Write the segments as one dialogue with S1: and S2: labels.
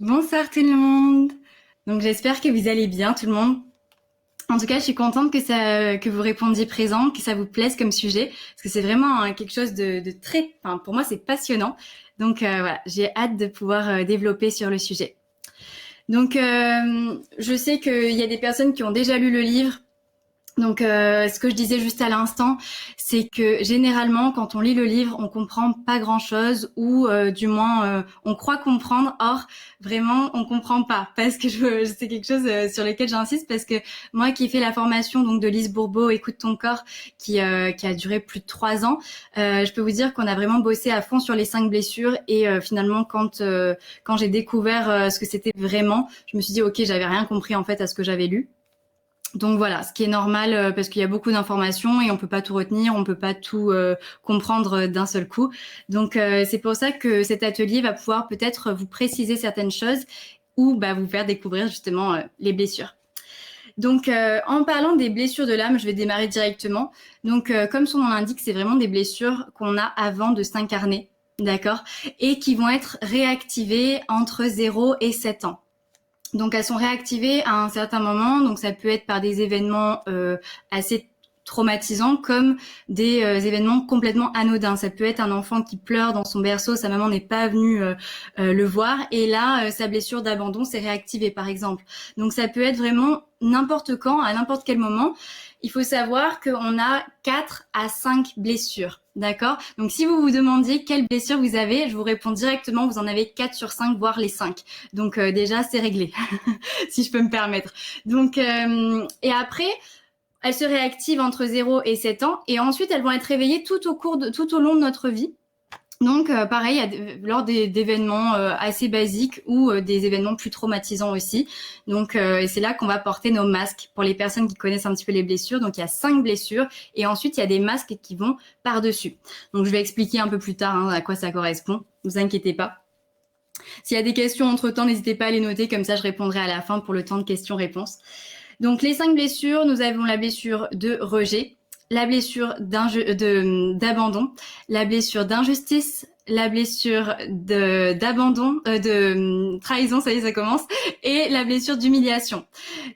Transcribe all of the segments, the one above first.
S1: Bonsoir tout le monde. Donc j'espère que vous allez bien tout le monde. En tout cas, je suis contente que vous répondiez présent, que ça vous plaise comme sujet, parce que c'est vraiment quelque chose de très, enfin pour moi c'est passionnant. Donc voilà, j'ai hâte de pouvoir développer sur le sujet. Donc je sais qu'il y a des personnes qui ont déjà lu le livre. Donc, ce que je disais juste à l'instant, c'est que généralement, quand on lit le livre, on comprend pas grand-chose, ou du moins, on croit comprendre. Or, vraiment, on comprend pas, parce que c'est quelque chose sur lequel j'insiste, parce que moi, qui ai fait la formation donc de Lise Bourbeau, Écoute ton corps, qui a duré plus de 3 ans, je peux vous dire qu'on a vraiment bossé à fond sur les 5 blessures. Et finalement, quand j'ai découvert ce que c'était vraiment, je me suis dit, ok, j'avais rien compris en fait à ce que j'avais lu. Donc voilà, ce qui est normal parce qu'il y a beaucoup d'informations et on peut pas tout retenir, on peut pas tout comprendre d'un seul coup. Donc c'est pour ça que cet atelier va pouvoir peut-être vous préciser certaines choses ou vous faire découvrir justement les blessures. Donc en parlant des blessures de l'âme, je vais démarrer directement. Donc comme son nom l'indique, c'est vraiment des blessures qu'on a avant de s'incarner, d'accord, et qui vont être réactivées entre 0 et 7 ans. Donc elles sont réactivées à un certain moment, donc ça peut être par des événements assez traumatisants comme des événements complètement anodins. Ça peut être un enfant qui pleure dans son berceau, sa maman n'est pas venue le voir et là sa blessure d'abandon s'est réactivée par exemple. Donc ça peut être vraiment n'importe quand, à n'importe quel moment. Il faut savoir qu'on a 4 à 5 blessures, d'accord? Donc si vous vous demandiez quelle blessure vous avez, je vous réponds directement, vous en avez 4 sur 5, voire les 5. Donc déjà, c'est réglé, si je peux me permettre. Donc, et après, elles se réactivent entre 0 et 7 ans, et ensuite, elles vont être réveillées tout au long de notre vie. Donc, pareil, lors d'événements assez basiques ou des événements plus traumatisants aussi. Donc, et c'est là qu'on va porter nos masques pour les personnes qui connaissent un petit peu les blessures. Donc, il y a 5 blessures et ensuite, il y a des masques qui vont par-dessus. Donc, je vais expliquer un peu plus tard à quoi ça correspond. Ne vous inquiétez pas. S'il y a des questions entre-temps, n'hésitez pas à les noter, comme ça je répondrai à la fin pour le temps de questions-réponses. Donc les 5 blessures, nous avons la blessure de rejet, la blessure d'abandon, la blessure d'injustice, la blessure d'abandon, de trahison, ça y est, ça commence, et la blessure d'humiliation.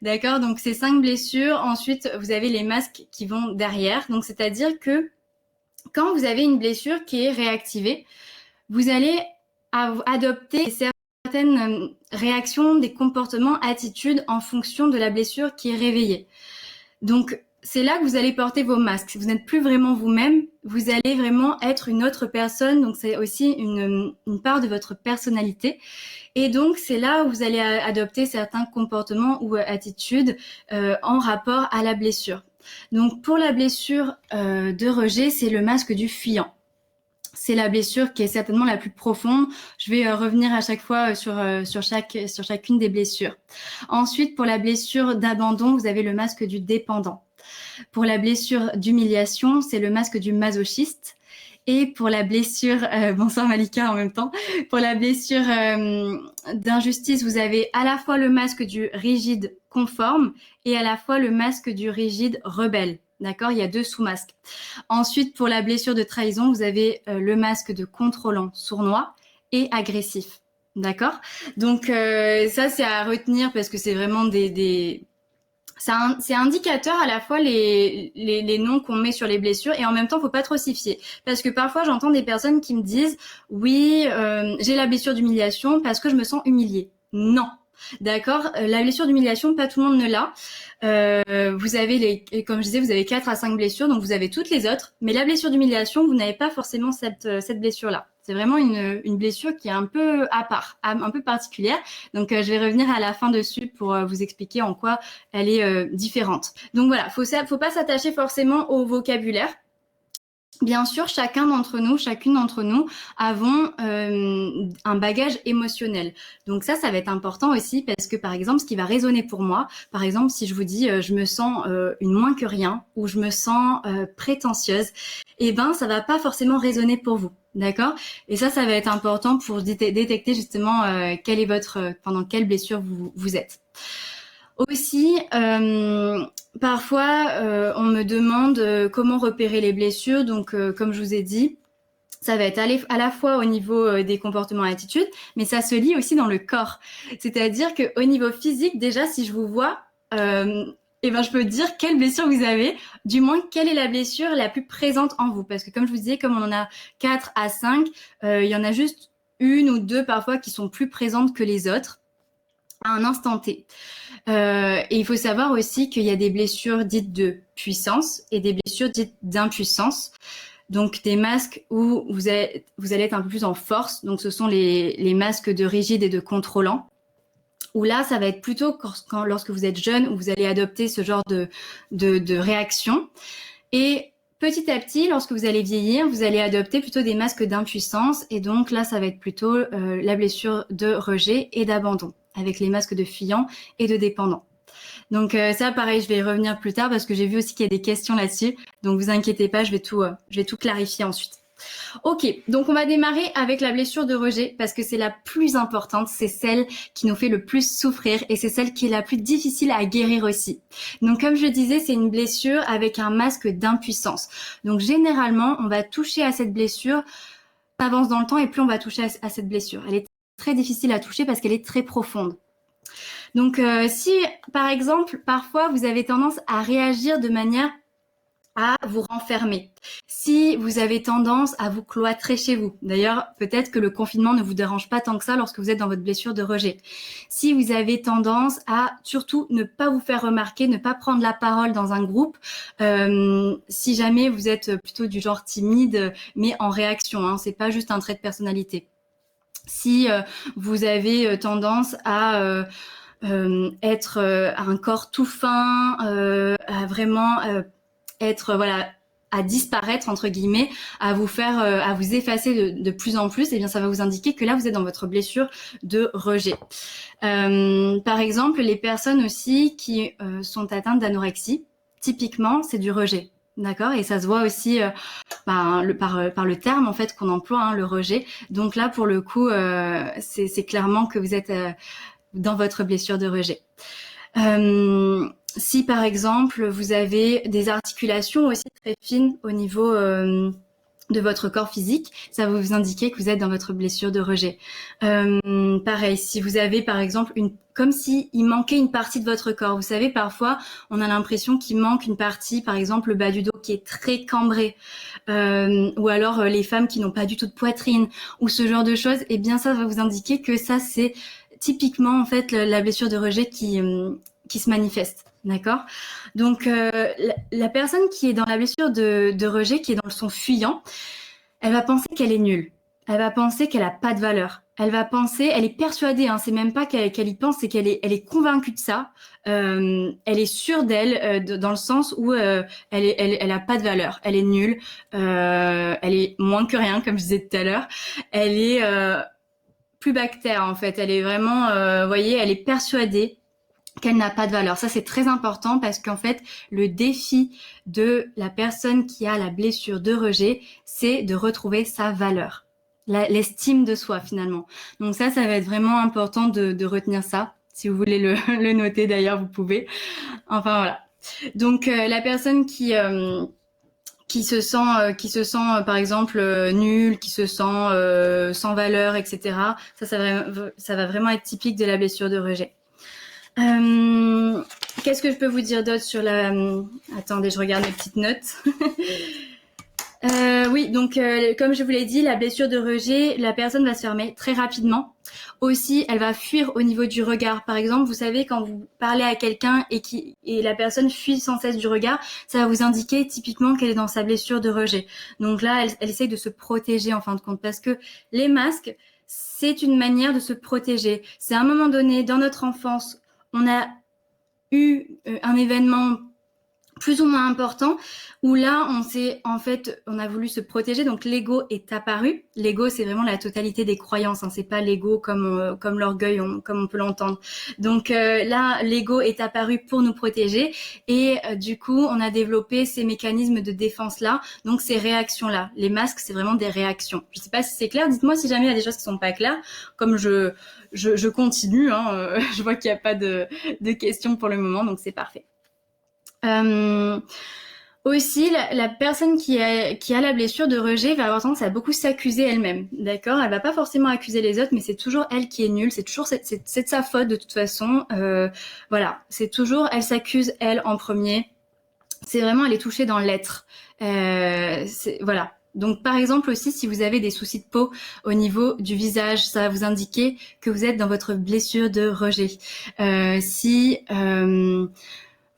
S1: D'accord? Donc ces 5 blessures, ensuite vous avez les masques qui vont derrière. Donc c'est-à-dire que quand vous avez une blessure qui est réactivée, vous allez adopter certaines réactions, des comportements, attitudes en fonction de la blessure qui est réveillée. Donc, c'est là que vous allez porter vos masques. Vous n'êtes plus vraiment vous-même, vous allez vraiment être une autre personne. Donc, c'est aussi une part de votre personnalité. Et donc, c'est là où vous allez adopter certains comportements ou attitudes en rapport à la blessure. Donc, pour la blessure de rejet, c'est le masque du fuyant. C'est la blessure qui est certainement la plus profonde. Je vais revenir à chaque fois sur chacune des blessures. Ensuite, pour la blessure d'abandon, vous avez le masque du dépendant. Pour la blessure d'humiliation, c'est le masque du masochiste. Et pour la blessure, bonsoir Malika en même temps, pour la blessure d'injustice, vous avez à la fois le masque du rigide conforme et à la fois le masque du rigide rebelle. D'accord? Il y a 2 sous-masques. Ensuite, pour la blessure de trahison, vous avez le masque de contrôlant, sournois et agressif. D'accord? Donc ça, c'est à retenir parce que c'est vraiment c'est indicateur à la fois les noms qu'on met sur les blessures et en même temps, faut pas trop s'y fier. Parce que parfois, j'entends des personnes qui me disent « Oui, j'ai la blessure d'humiliation parce que je me sens humiliée. » Non. D'accord? La blessure d'humiliation, pas tout le monde ne l'a. Vous avez comme je disais, vous avez 4 à 5 blessures, donc vous avez toutes les autres. Mais la blessure d'humiliation, vous n'avez pas forcément cette blessure-là. C'est vraiment une blessure qui est un peu à part, un peu particulière. Donc, je vais revenir à la fin dessus pour vous expliquer en quoi elle est différente. Donc voilà, faut pas s'attacher forcément au vocabulaire. Bien sûr, chacune d'entre nous, avons un bagage émotionnel. Donc ça va être important aussi parce que, par exemple, ce qui va résonner pour moi, par exemple, si je vous dis je me sens une moins que rien ou je me sens prétentieuse, eh ben, ça va pas forcément résonner pour vous. D'accord? Et ça va être important pour détecter justement pendant quelle blessure vous êtes. Aussi, parfois, on me demande comment repérer les blessures. Donc, comme je vous ai dit, Ça va être à la fois au niveau des comportements et attitudes, mais ça se lit aussi dans le corps. C'est-à-dire qu'au niveau physique, déjà, si je vous vois, eh ben, je peux dire quelle blessure vous avez, du moins quelle est la blessure la plus présente en vous. Parce que comme je vous disais, comme on en a 4 à 5, il y en a juste une ou deux parfois qui sont plus présentes que les autres à un instant T. Et il faut savoir aussi qu'il y a des blessures dites de puissance et des blessures dites d'impuissance. Donc des masques où vous allez être un peu plus en force. Donc ce sont les masques de rigide et de contrôlant. Où là, ça va être plutôt lorsque vous êtes jeune, où vous allez adopter ce genre de réaction. Et petit à petit, lorsque vous allez vieillir, vous allez adopter plutôt des masques d'impuissance. Et donc là, ça va être plutôt la blessure de rejet et d'abandon, avec les masques de fuyant et de dépendant. Donc ça, pareil, je vais y revenir plus tard parce que j'ai vu aussi qu'il y a des questions là-dessus. Donc vous inquiétez pas, je vais tout clarifier ensuite. Ok, donc on va démarrer avec la blessure de rejet parce que c'est la plus importante, c'est celle qui nous fait le plus souffrir et c'est celle qui est la plus difficile à guérir aussi. Donc comme je le disais, c'est une blessure avec un masque d'impuissance. Donc généralement, on va toucher à cette blessure, avance dans le temps et plus on va toucher à cette blessure. Elle est très difficile à toucher parce qu'elle est très profonde. Donc si par exemple, parfois vous avez tendance à réagir de manière à vous renfermer. Si vous avez tendance à vous cloîtrer chez vous, d'ailleurs, peut-être que le confinement ne vous dérange pas tant que ça lorsque vous êtes dans votre blessure de rejet. Si vous avez tendance à surtout ne pas vous faire remarquer, ne pas prendre la parole dans un groupe, si jamais vous êtes plutôt du genre timide, mais en réaction, hein, c'est pas juste un trait de personnalité. Si vous avez tendance à être un corps tout fin, à vraiment être à disparaître entre guillemets, à vous effacer de plus en plus, et bien ça va vous indiquer que là vous êtes dans votre blessure de rejet. Par exemple, les personnes aussi qui sont atteintes d'anorexie, typiquement c'est du rejet. D'accord, et ça se voit aussi par le terme en fait qu'on emploie, hein, le rejet. Donc là pour le coup, c'est clairement que vous êtes dans votre blessure de rejet. Si par exemple vous avez des articulations aussi très fines au niveau de votre corps physique, ça va vous indiquer que vous êtes dans votre blessure de rejet. Pareil, si vous avez par exemple comme si il manquait une partie de votre corps. Vous savez, parfois, on a l'impression qu'il manque une partie, par exemple, le bas du dos qui est très cambré, ou alors les femmes qui n'ont pas du tout de poitrine, ou ce genre de choses. Eh bien, ça va vous indiquer que ça, c'est typiquement en fait la blessure de rejet qui se manifeste, d'accord? Donc la personne qui est dans la blessure de rejet, qui est dans son fuyant, elle va penser qu'elle est nulle. Elle va penser qu'elle a pas de valeur. Elle est persuadée, hein, c'est même pas qu'elle y pense, c'est qu'elle est convaincue de ça. Elle est sûre d'elle dans le sens où elle a pas de valeur. Elle est nulle. Elle est moins que rien, comme je disais tout à l'heure. Elle est plus bactère en fait. Elle est vraiment, vous voyez, elle est persuadée qu'elle n'a pas de valeur. Ça, c'est très important parce qu'en fait, le défi de la personne qui a la blessure de rejet, c'est de retrouver sa valeur, l'estime de soi finalement. Donc ça va être vraiment important de retenir ça. Si vous voulez le noter d'ailleurs, vous pouvez. Enfin voilà. Donc la personne qui se sent par exemple nul, qui se sent sans valeur, etc. Ça va vraiment être typique de la blessure de rejet. Qu'est-ce que je peux vous dire d'autre sur la... Attendez, je regarde mes petites notes. Oui, donc comme je vous l'ai dit, la blessure de rejet, la personne va se fermer très rapidement. Aussi, elle va fuir au niveau du regard. Par exemple, vous savez, quand vous parlez à quelqu'un et la personne fuit sans cesse du regard, ça va vous indiquer typiquement qu'elle est dans sa blessure de rejet. Donc là, elle essaye de se protéger en fin de compte, parce que les masques, c'est une manière de se protéger. C'est à un moment donné, dans notre enfance, on a eu un événement plus ou moins important où là on a voulu se protéger, donc l'ego est apparu. L'ego, c'est vraiment la totalité des croyances, hein, c'est pas l'ego comme l'orgueil, comme on peut l'entendre. Donc là l'ego est apparu pour nous protéger et du coup on a développé ces mécanismes de défense là, donc ces réactions là. Les masques, c'est vraiment des réactions. Je sais pas si c'est clair, dites-moi si jamais il y a des choses qui sont pas claires, comme je continue, hein, je vois qu'il n'y a pas de questions pour le moment, donc c'est parfait. Aussi, la personne qui a la blessure de rejet va avoir tendance à beaucoup s'accuser elle-même, d'accord? Elle va pas forcément accuser les autres, mais c'est toujours elle qui est nulle, c'est toujours c'est de sa faute de toute façon. Voilà, c'est toujours elle s'accuse elle en premier. C'est vraiment elle est touchée dans l'être. Voilà. Donc par exemple aussi, si vous avez des soucis de peau au niveau du visage, ça va vous indiquer que vous êtes dans votre blessure de rejet. Si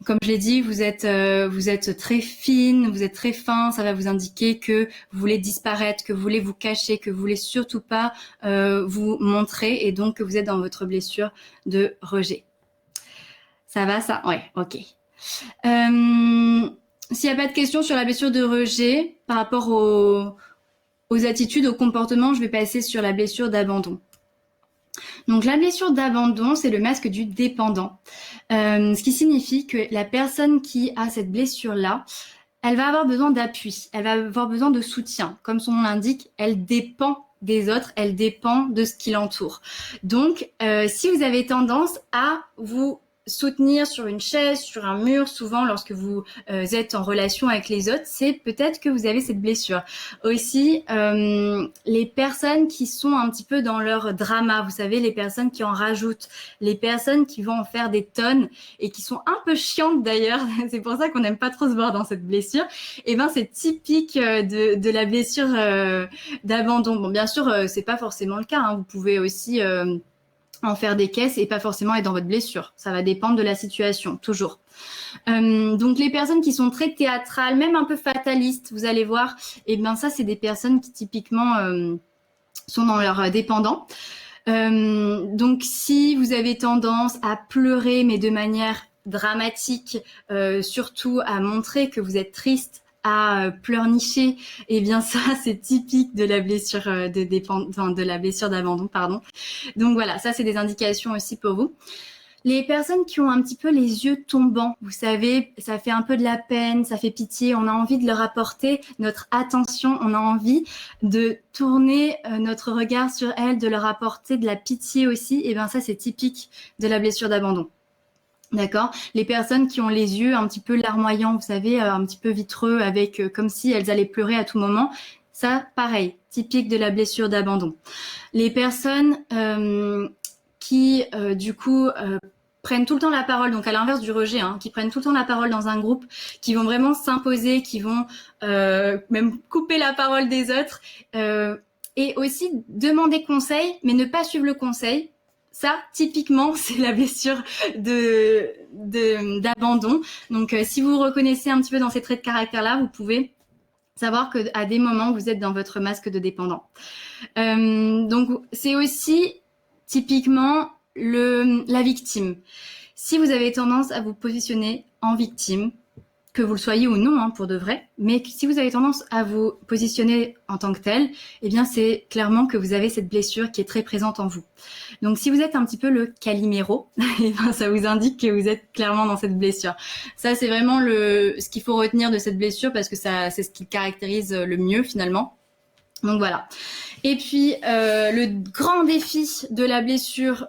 S1: comme je l'ai dit, vous êtes très fine, vous êtes très fin, ça va vous indiquer que vous voulez disparaître, que vous voulez vous cacher, que vous voulez surtout pas vous montrer et donc que vous êtes dans votre blessure de rejet. Ça va ça? Ouais, ok. S'il n'y a pas de questions sur la blessure de rejet par rapport aux attitudes, aux comportements, je vais passer sur la blessure d'abandon. Donc la blessure d'abandon, c'est le masque du dépendant. Ce qui signifie que la personne qui a cette blessure-là, elle va avoir besoin d'appui, elle va avoir besoin de soutien. Comme son nom l'indique, elle dépend des autres, elle dépend de ce qui l'entoure. Donc, si vous avez tendance à vous soutenir sur une chaise, sur un mur, souvent lorsque vous êtes en relation avec les autres, c'est peut-être que vous avez cette blessure. Aussi, les personnes qui sont un petit peu dans leur drama, vous savez, les personnes qui en rajoutent, les personnes qui vont en faire des tonnes et qui sont un peu chiantes d'ailleurs, c'est pour ça qu'on n'aime pas trop se voir dans cette blessure, et ben c'est typique de la blessure d'abandon. Bon, bien sûr, c'est pas forcément le cas, hein. Vous pouvez aussi en faire des caisses et pas forcément être dans votre blessure. Ça va dépendre de la situation, toujours. Donc les personnes qui sont très théâtrales, même un peu fatalistes, vous allez voir, et bien ça c'est des personnes qui typiquement sont dans leur dépendant. Donc si vous avez tendance à pleurer mais de manière dramatique, surtout à montrer que vous êtes triste, à pleurnicher, et bien ça c'est typique de la blessure de la blessure d'abandon, pardon. Donc voilà, ça c'est des indications aussi pour vous. Les personnes qui ont un petit peu les yeux tombants, vous savez, ça fait un peu de la peine, ça fait pitié, on a envie de leur apporter notre attention, on a envie de tourner notre regard sur elles, de leur apporter de la pitié aussi, et bien ça c'est typique de la blessure d'abandon. D'accord. Les personnes qui ont les yeux un petit peu larmoyants, vous savez, un petit peu vitreux, avec comme si elles allaient pleurer à tout moment, ça, pareil, typique de la blessure d'abandon. Les personnes qui, du coup, prennent tout le temps la parole, donc à l'inverse du rejet, hein, qui prennent tout le temps la parole dans un groupe, qui vont vraiment s'imposer, qui vont même couper la parole des autres, et aussi demander conseil, mais ne pas suivre le conseil. Ça, typiquement, c'est la blessure d'abandon. Donc, si vous vous reconnaissez un petit peu dans ces traits de caractère-là, vous pouvez savoir qu'à des moments, vous êtes dans votre masque de dépendant. Donc, c'est aussi typiquement la victime. Si vous avez tendance à vous positionner en victime, que vous le soyez ou non, hein, pour de vrai, mais si vous avez tendance à vous positionner en tant que tel, eh bien c'est clairement que vous avez cette blessure qui est très présente en vous. Donc si vous êtes un petit peu le Calimero, eh bien, ça vous indique que vous êtes clairement dans cette blessure. Ça c'est vraiment ce qu'il faut retenir de cette blessure parce que ça c'est ce qui caractérise le mieux finalement. Donc voilà. Et puis le grand défi de la blessure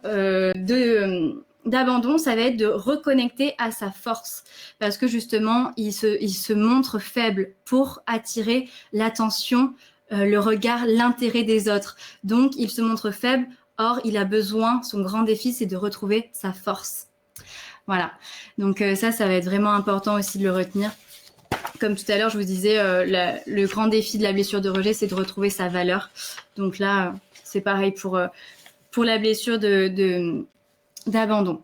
S1: d'abandon, ça va être de reconnecter à sa force parce que justement, il se montre faible pour attirer l'attention, le regard, l'intérêt des autres. Donc, il se montre faible. Or, il a besoin, son grand défi, c'est de retrouver sa force. Voilà. Donc ça va être vraiment important aussi de le retenir. Comme tout à l'heure, je vous disais, le grand défi de la blessure de rejet, c'est de retrouver sa valeur. Donc là, c'est pareil pour la blessure d'abandon.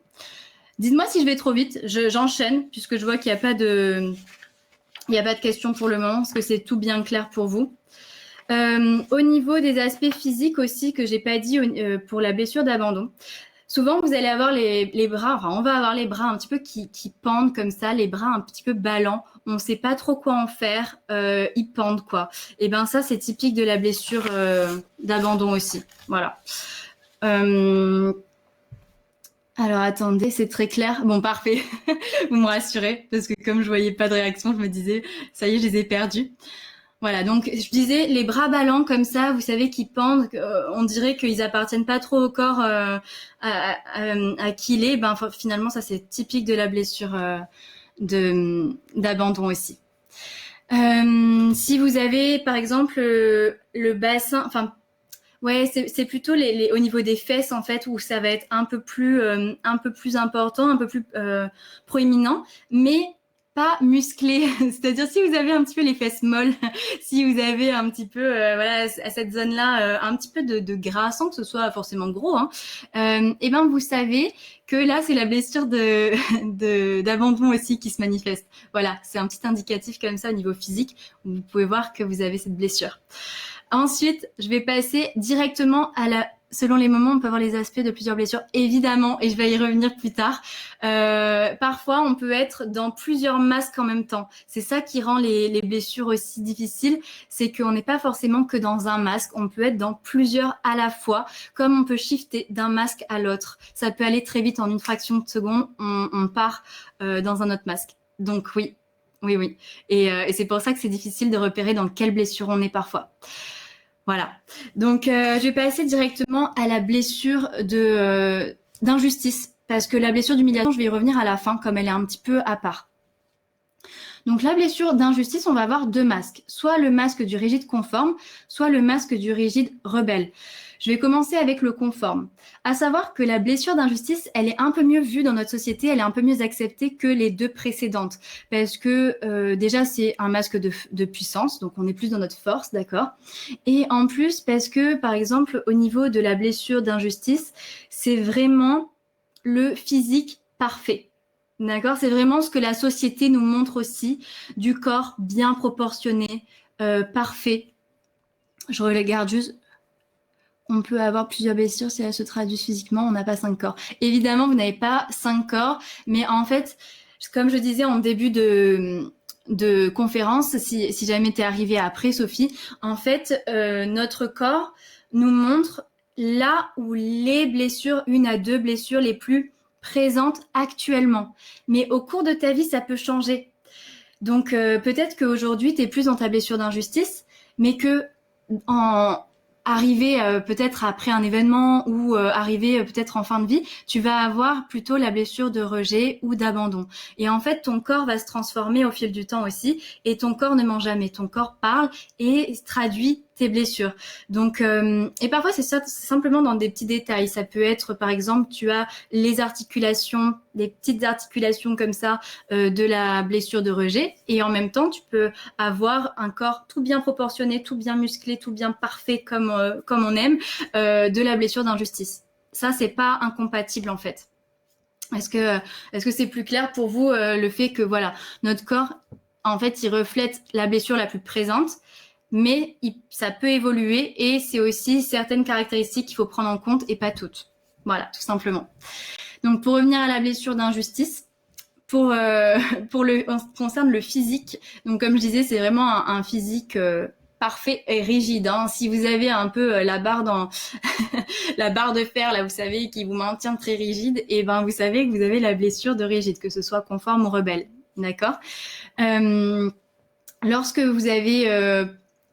S1: Dites-moi si je vais trop vite, j'enchaîne puisque je vois qu'il n'y a pas de questions pour le moment, parce que c'est tout bien clair pour vous. Au niveau des aspects physiques aussi que j'ai pas dit pour la blessure d'abandon, souvent vous allez avoir les bras, enfin on va avoir les bras un petit peu qui pendent comme ça, les bras un petit peu ballants, on sait pas trop quoi en faire, ils pendent quoi. Et ben ça c'est typique de la blessure d'abandon aussi. Voilà. Alors attendez, c'est très clair. Bon, parfait. Vous me rassurez parce que comme je voyais pas de réaction, je me disais ça y est, je les ai perdus. Voilà, donc je disais les bras ballants comme ça, vous savez, qui pendent, on dirait qu'ils appartiennent pas trop au corps à qui il est. Ben finalement, ça c'est typique de la blessure d'abandon aussi. Si vous avez, par exemple, le bassin, enfin, ouais, c'est plutôt au niveau des fesses en fait où ça va être un peu plus important, un peu plus proéminent, mais pas musclé. C'est-à-dire si vous avez un petit peu les fesses molles, si vous avez un petit peu voilà à cette zone-là un petit peu de gras sans que ce soit forcément gros, hein, et ben vous savez que là c'est la blessure d'abandon aussi qui se manifeste. Voilà, c'est un petit indicatif comme ça au niveau physique où vous pouvez voir que vous avez cette blessure. Ensuite, je vais passer directement à selon les moments, on peut avoir les aspects de plusieurs blessures, évidemment, et je vais y revenir plus tard. Parfois, on peut être dans plusieurs masques en même temps. C'est ça qui rend les blessures aussi difficiles, c'est qu'on n'est pas forcément que dans un masque, on peut être dans plusieurs à la fois, comme on peut shifter d'un masque à l'autre. Ça peut aller très vite, en une fraction de seconde, on part dans un autre masque. Donc oui, oui, oui. Et c'est pour ça que c'est difficile de repérer dans quelle blessure on est parfois. Voilà. Donc, je vais passer directement à la blessure d'injustice, parce que la blessure d'humiliation, je vais y revenir à la fin, comme elle est un petit peu à part. Donc, la blessure d'injustice, on va avoir deux masques. Soit le masque du rigide conforme, soit le masque du rigide rebelle. Je vais commencer avec le conforme. À savoir que la blessure d'injustice, elle est un peu mieux vue dans notre société, elle est un peu mieux acceptée que les deux précédentes. Parce que déjà, c'est un masque de puissance, donc on est plus dans notre force, d'accord? Et en plus, parce que, par exemple, au niveau de la blessure d'injustice, c'est vraiment le physique parfait. D'accord? C'est vraiment ce que la société nous montre aussi, du corps bien proportionné, parfait. Je regarde juste. On peut avoir plusieurs blessures si elles se traduisent physiquement, on n'a pas 5 corps. Évidemment, vous n'avez pas 5 corps, mais en fait, comme je disais en début de conférence, si jamais t'es arrivée après, Sophie, en fait, notre corps nous montre là où les blessures, 1 à 2 blessures les plus présentes actuellement. Mais au cours de ta vie, ça peut changer. Donc, peut-être qu'aujourd'hui, t'es plus dans ta blessure d'injustice, mais que arriver peut-être après un événement ou arriver peut-être en fin de vie, tu vas avoir plutôt la blessure de rejet ou d'abandon. Et en fait, ton corps va se transformer au fil du temps aussi, et ton corps ne ment jamais. Ton corps parle et traduit tes blessures. Donc, et parfois c'est simplement dans des petits détails. Ça peut être, par exemple, tu as les articulations, des petites articulations comme ça de la blessure de rejet, et en même temps, tu peux avoir un corps tout bien proportionné, tout bien musclé, tout bien parfait comme on aime, de la blessure d'injustice. Ça, c'est pas incompatible en fait. Est-ce que c'est plus clair pour vous le fait que voilà, notre corps, en fait, il reflète la blessure la plus présente, mais ça peut évoluer, et c'est aussi certaines caractéristiques qu'il faut prendre en compte et pas toutes. Voilà, tout simplement. Donc, pour revenir à la blessure d'injustice, en ce qui concerne le physique, donc comme je disais, c'est vraiment un physique parfait et rigide. Hein. Si vous avez un peu la barre la barre de fer, là, vous savez, qui vous maintient très rigide, et ben vous savez que vous avez la blessure de rigide, que ce soit conforme ou rebelle. D'accord? Lorsque vous avez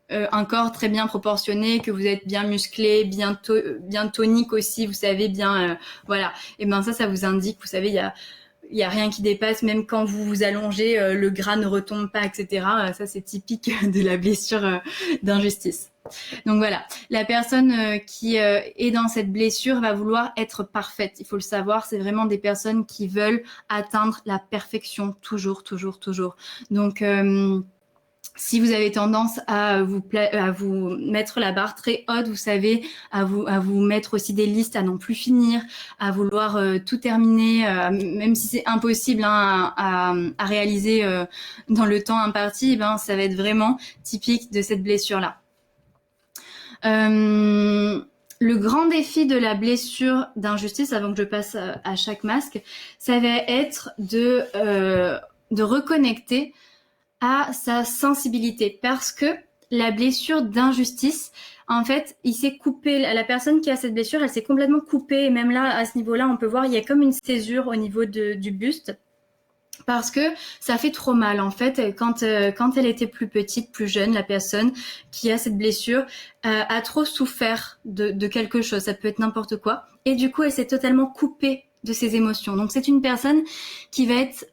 S1: un corps très bien proportionné, que vous êtes bien musclé, bien tonique aussi, vous savez, bien voilà, et ben ça vous indique, vous savez, il y a rien qui dépasse, même quand vous vous allongez, le gras ne retombe pas, etc. Ça, c'est typique de la blessure d'injustice. Donc voilà, la personne qui est dans cette blessure va vouloir être parfaite. Il faut le savoir, c'est vraiment des personnes qui veulent atteindre la perfection, toujours, toujours, toujours. Donc, si vous avez tendance à vous mettre la barre très haute, vous savez, à vous mettre aussi des listes à non plus finir, à vouloir tout terminer, même si c'est impossible hein, à réaliser dans le temps imparti, ben ça va être vraiment typique de cette blessure-là. Le grand défi de la blessure d'injustice, avant que je passe à chaque masque, ça va être de reconnecter à sa sensibilité, parce que la blessure d'injustice, en fait, il s'est coupé, la personne qui a cette blessure, elle s'est complètement coupée, et même là, à ce niveau-là, on peut voir, il y a comme une césure au niveau du buste, parce que ça fait trop mal, en fait, quand elle était plus petite, plus jeune, la personne qui a cette blessure a trop souffert de quelque chose, ça peut être n'importe quoi, et du coup, elle s'est totalement coupée de ses émotions. Donc, c'est une personne qui va être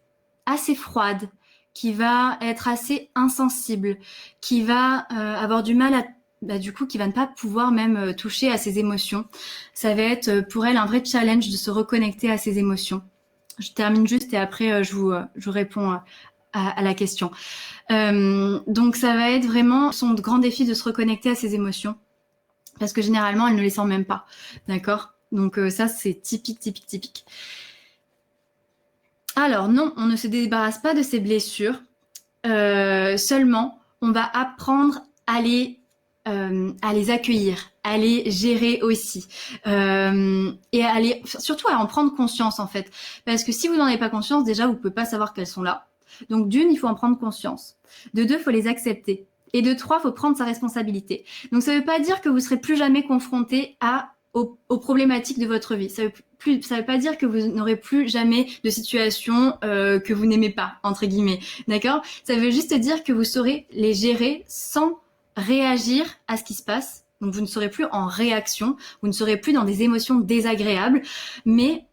S1: assez froide, qui va être assez insensible, qui va avoir du mal à du coup, qui va ne pas pouvoir même toucher à ses émotions. Ça va être pour elle un vrai challenge de se reconnecter à ses émotions. Je termine juste et après je vous réponds à la question. Donc ça va être vraiment son grand défi de se reconnecter à ses émotions parce que généralement elle ne les sent même pas, d'accord? Donc ça c'est typique. Alors non, on ne se débarrasse pas de ces blessures, seulement on va apprendre à les accueillir, à les gérer aussi, et surtout à en prendre conscience en fait. Parce que si vous n'en avez pas conscience, déjà vous pouvez pas savoir qu'elles sont là. Donc d'une, il faut en prendre conscience. De deux, il faut les accepter. Et de trois, il faut prendre sa responsabilité. Donc ça ne veut pas dire que vous serez plus jamais confronté aux problématiques de votre vie. Ça veut pas dire que vous n'aurez plus jamais de situation que vous n'aimez pas, entre guillemets. D'accord? Ça veut juste dire que vous saurez les gérer sans réagir à ce qui se passe. Donc vous ne serez plus en réaction, vous ne serez plus dans des émotions désagréables, mais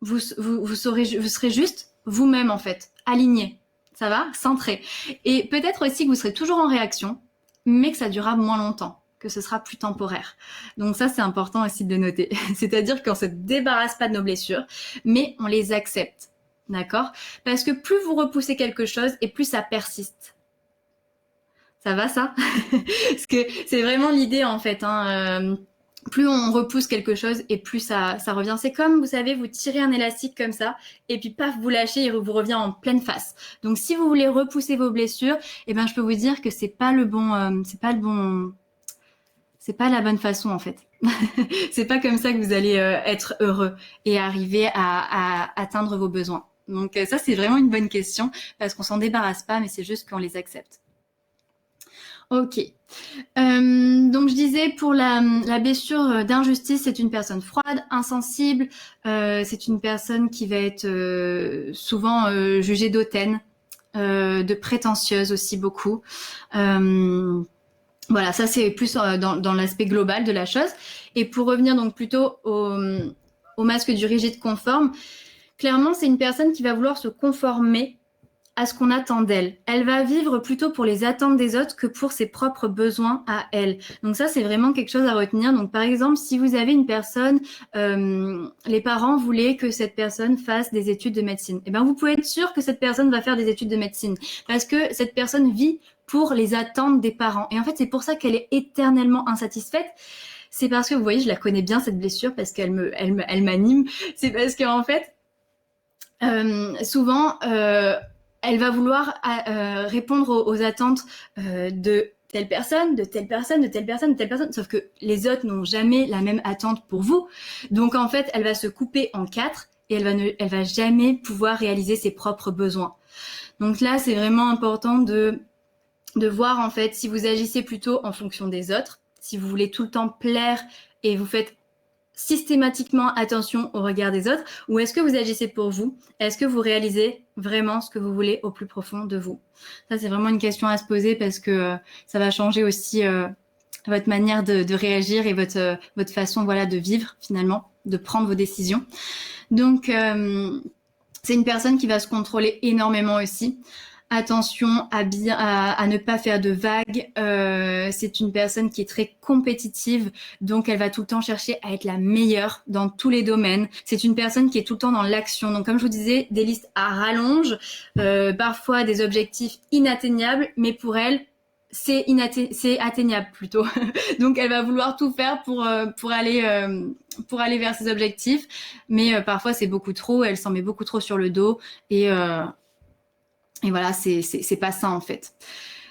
S1: vous serez juste vous-même en fait, aligné. Ça va? Centré. Et peut-être aussi que vous serez toujours en réaction, mais que ça durera moins longtemps, que ce sera plus temporaire. Donc ça, c'est important aussi de noter. C'est-à-dire qu'on se débarrasse pas de nos blessures, mais on les accepte. D'accord? Parce que plus vous repoussez quelque chose et plus ça persiste. Ça va ça? Parce que c'est vraiment l'idée en fait. Plus on repousse quelque chose et plus ça revient. C'est comme, vous savez, vous tirez un élastique comme ça et puis paf, vous lâchez et vous revient en pleine face. Donc si vous voulez repousser vos blessures, eh ben je peux vous dire que c'est pas la bonne façon en fait. C'est pas comme ça que vous allez être heureux et arriver à atteindre vos besoins. Donc ça c'est vraiment une bonne question parce qu'on s'en débarrasse pas, mais c'est juste qu'on les accepte. Ok. Donc je disais pour la blessure d'injustice, c'est une personne froide, insensible, c'est une personne qui va être souvent jugée d'hautaine, de prétentieuse aussi beaucoup. Voilà, ça c'est plus dans l'aspect global de la chose. Et pour revenir donc plutôt au masque du rigide conforme, clairement c'est une personne qui va vouloir se conformer à ce qu'on attend d'elle. Elle va vivre plutôt pour les attentes des autres que pour ses propres besoins à elle. Donc ça, c'est vraiment quelque chose à retenir. Donc par exemple, si vous avez une personne, les parents voulaient que cette personne fasse des études de médecine, eh ben vous pouvez être sûr que cette personne va faire des études de médecine parce que cette personne vit pour les attentes des parents. Et en fait, c'est pour ça qu'elle est éternellement insatisfaite. C'est parce que, vous voyez, je la connais bien cette blessure parce qu'elle m'anime. C'est parce qu'en fait, souvent, elle va vouloir répondre aux attentes de telle personne, de telle personne, de telle personne, de telle personne, sauf que les autres n'ont jamais la même attente pour vous. Donc en fait, elle va se couper en quatre et elle va jamais pouvoir réaliser ses propres besoins. Donc là, c'est vraiment important de voir en fait si vous agissez plutôt en fonction des autres, si vous voulez tout le temps plaire et vous faites systématiquement attention au regard des autres, ou est-ce que vous agissez pour vous? Est-ce que vous réalisez vraiment ce que vous voulez au plus profond de vous? Ça, c'est vraiment une question à se poser parce que ça va changer aussi votre manière de réagir et votre façon voilà, de vivre finalement, de prendre vos décisions. Donc, c'est une personne qui va se contrôler énormément aussi. Attention à ne pas faire de vagues. C'est une personne qui est très compétitive, donc elle va tout le temps chercher à être la meilleure dans tous les domaines. C'est une personne qui est tout le temps dans l'action. Donc comme je vous disais, des listes à rallonge, parfois des objectifs inatteignables, mais pour elle, c'est atteignable plutôt. Donc elle va vouloir tout faire pour aller vers ses objectifs, mais parfois c'est beaucoup trop. Elle s'en met beaucoup trop sur le dos et voilà, c'est pas ça en fait.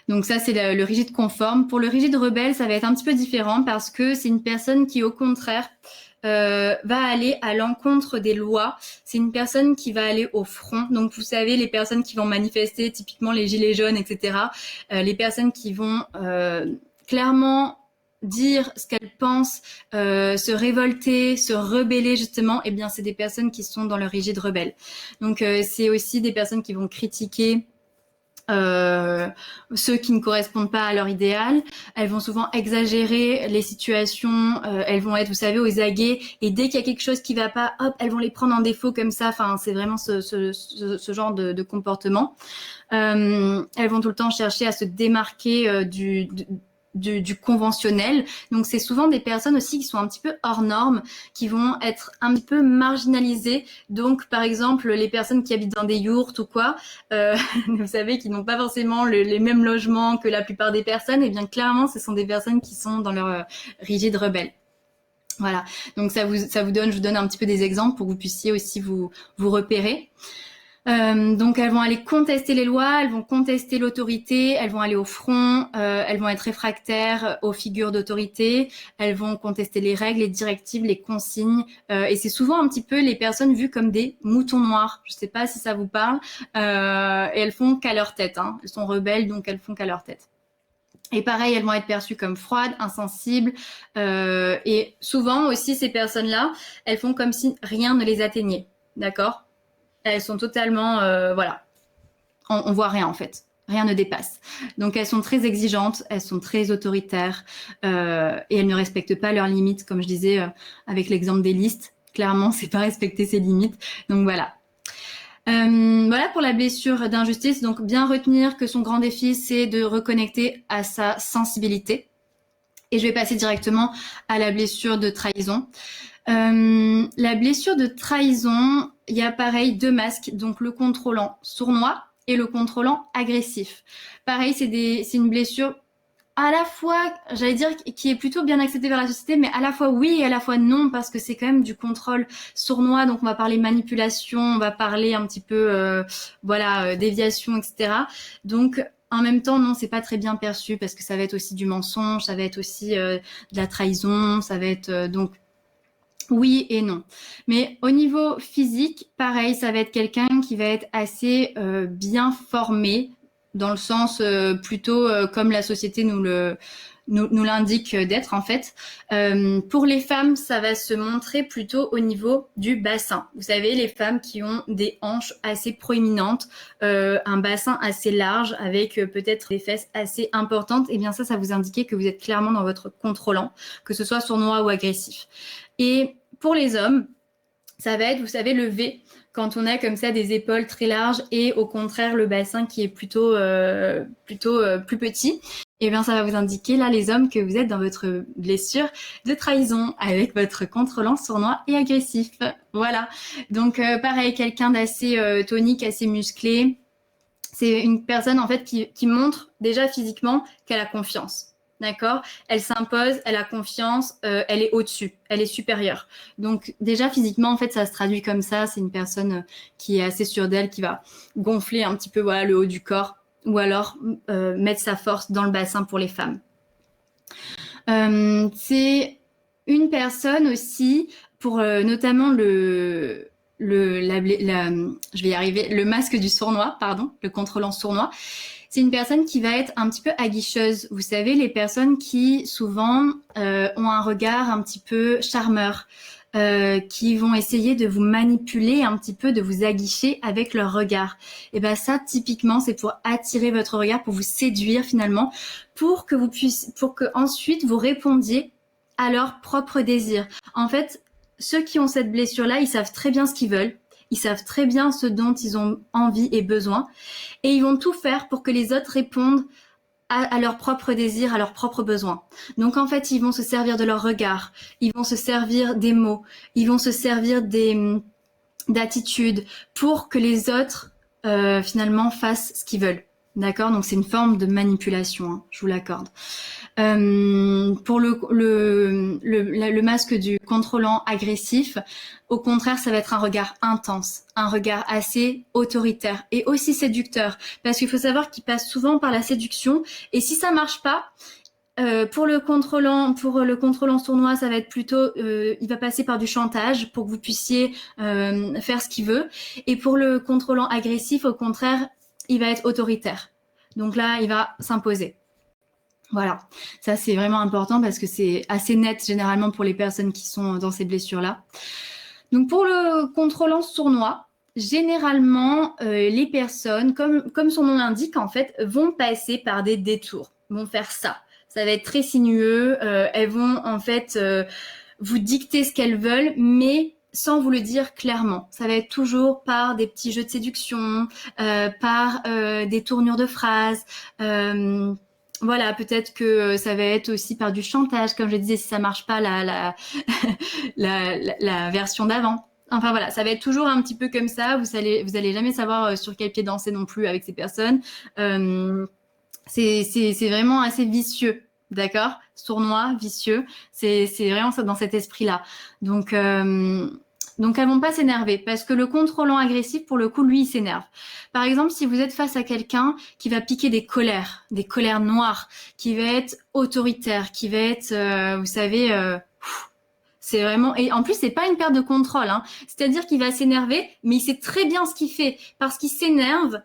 S1: Donc ça, c'est le rigide conforme. Pour le rigide rebelle, ça va être un petit peu différent parce que c'est une personne qui, au contraire, va aller à l'encontre des lois. C'est une personne qui va aller au front. Donc vous savez, les personnes qui vont manifester, typiquement les gilets jaunes, etc. Les personnes qui vont clairement dire ce qu'elles pensent, se révolter, se rebeller justement, eh bien c'est des personnes qui sont dans le rigide rebelle. Donc c'est aussi des personnes qui vont critiquer euh, ceux qui ne correspondent pas à leur idéal. Elles vont souvent exagérer les situations. Elles vont être, vous savez, aux aguets. Et dès qu'il y a quelque chose qui va pas, hop, elles vont les prendre en défaut comme ça. Enfin, c'est vraiment ce genre de comportement. Elles vont tout le temps chercher à se démarquer du conventionnel. Donc c'est souvent des personnes aussi qui sont un petit peu hors normes, qui vont être un petit peu marginalisées. Donc par exemple les personnes qui habitent dans des yourtes ou quoi, vous savez, qui n'ont pas forcément les mêmes logements que la plupart des personnes, et bien clairement ce sont des personnes qui sont dans leur rigide rebelle. Voilà, donc je vous donne un petit peu des exemples pour que vous puissiez aussi vous repérer. Donc elles vont aller contester les lois, elles vont contester l'autorité, elles vont aller au front, elles vont être réfractaires aux figures d'autorité, elles vont contester les règles, les directives, les consignes, et c'est souvent un petit peu les personnes vues comme des moutons noirs. Je sais pas si ça vous parle, et elles font qu'à leur tête, hein. Elles sont rebelles, donc elles font qu'à leur tête. Et pareil, elles vont être perçues comme froides, insensibles, et souvent aussi ces personnes-là, elles font comme si rien ne les atteignait, d'accord ? Elles sont totalement, voilà, on voit rien en fait, rien ne dépasse. Donc elles sont très exigeantes, elles sont très autoritaires, et elles ne respectent pas leurs limites, comme je disais avec l'exemple des listes. Clairement, c'est pas respecter ses limites. Donc voilà. Voilà pour la blessure d'injustice. Donc bien retenir que son grand défi, c'est de reconnecter à sa sensibilité. Et je vais passer directement à la blessure de trahison. La blessure de trahison, il y a pareil 2 masques, donc le contrôlant sournois et le contrôlant agressif. Pareil, c'est une blessure à la fois, j'allais dire, qui est plutôt bien acceptée par la société, mais à la fois oui et à la fois non, parce que c'est quand même du contrôle sournois, donc on va parler manipulation, on va parler un petit peu, déviation, etc. Donc en même temps, non, c'est pas très bien perçu, parce que ça va être aussi du mensonge, ça va être aussi de la trahison, ça va être donc oui et non. Mais au niveau physique, pareil, ça va être quelqu'un qui va être assez bien formé, dans le sens plutôt comme la société nous l'indique d'être en fait. Pour les femmes, ça va se montrer plutôt au niveau du bassin. Vous savez, les femmes qui ont des hanches assez proéminentes, un bassin assez large avec peut-être des fesses assez importantes, et bien ça vous indique que vous êtes clairement dans votre contrôlant, que ce soit sournois ou agressif. Et pour les hommes, ça va être, vous savez, le V, quand on a comme ça des épaules très larges et au contraire le bassin qui est plutôt plus petit. Et bien ça va vous indiquer là les hommes que vous êtes dans votre blessure de trahison avec votre contrôlant sournois et agressif. Voilà. Donc pareil, quelqu'un d'assez tonique, assez musclé. C'est une personne en fait qui montre déjà physiquement qu'elle a confiance. D'accord ? Elle s'impose, elle a confiance, elle est au-dessus, elle est supérieure. Donc déjà physiquement, en fait, ça se traduit comme ça. C'est une personne qui est assez sûre d'elle, qui va gonfler un petit peu voilà, le haut du corps, ou alors mettre sa force dans le bassin pour les femmes. C'est une personne aussi, pour notamment je vais y arriver, le masque du sournois, pardon, le contrôlant sournois. C'est une personne qui va être un petit peu aguicheuse. Vous savez, les personnes qui souvent ont un regard un petit peu charmeur, qui vont essayer de vous manipuler un petit peu, de vous aguicher avec leur regard. Et ben ça, typiquement, c'est pour attirer votre regard, pour vous séduire finalement, pour que ensuite vous répondiez à leurs propres désirs. En fait, ceux qui ont cette blessure-là, ils savent très bien ce qu'ils veulent. Ils savent très bien ce dont ils ont envie et besoin. Et ils vont tout faire pour que les autres répondent à leurs propres désirs, à leurs propres besoins. Donc en fait, ils vont se servir de leur regard, ils vont se servir des mots, ils vont se servir d'attitudes pour que les autres finalement fassent ce qu'ils veulent. D'accord ? Donc c'est une forme de manipulation, hein, je vous l'accorde. Pour le masque du contrôlant agressif, au contraire, ça va être un regard intense, un regard assez autoritaire et aussi séducteur, parce qu'il faut savoir qu'il passe souvent par la séduction, et si ça marche pas, pour le contrôlant sournois, ça va être plutôt, il va passer par du chantage pour que vous puissiez faire ce qu'il veut, et pour le contrôlant agressif, au contraire, il va être autoritaire. Donc là, il va s'imposer. Voilà, ça c'est vraiment important parce que c'est assez net généralement pour les personnes qui sont dans ces blessures-là. Donc pour le contrôlant sournois, généralement, les personnes, comme son nom l'indique, en fait, vont passer par des détours, vont faire ça. Ça va être très sinueux. Elles vont, en fait, vous dicter ce qu'elles veulent, mais sans vous le dire clairement. Ça va être toujours par des petits jeux de séduction, par des tournures de phrases. Voilà, peut-être que ça va être aussi par du chantage, comme je disais, si ça marche pas la version d'avant. Enfin voilà, ça va être toujours un petit peu comme ça. Vous allez jamais savoir sur quel pied danser non plus avec ces personnes. C'est vraiment assez vicieux, d'accord? Sournois, vicieux. C'est vraiment ça dans cet esprit-là. Donc elles vont pas s'énerver parce que le contrôlant agressif, pour le coup, lui, il s'énerve. Par exemple, si vous êtes face à quelqu'un qui va piquer des colères noires, qui va être autoritaire, qui va être, vous savez, c'est vraiment, et en plus, c'est pas une perte de contrôle, hein. C'est-à-dire qu'il va s'énerver, mais il sait très bien ce qu'il fait parce qu'il s'énerve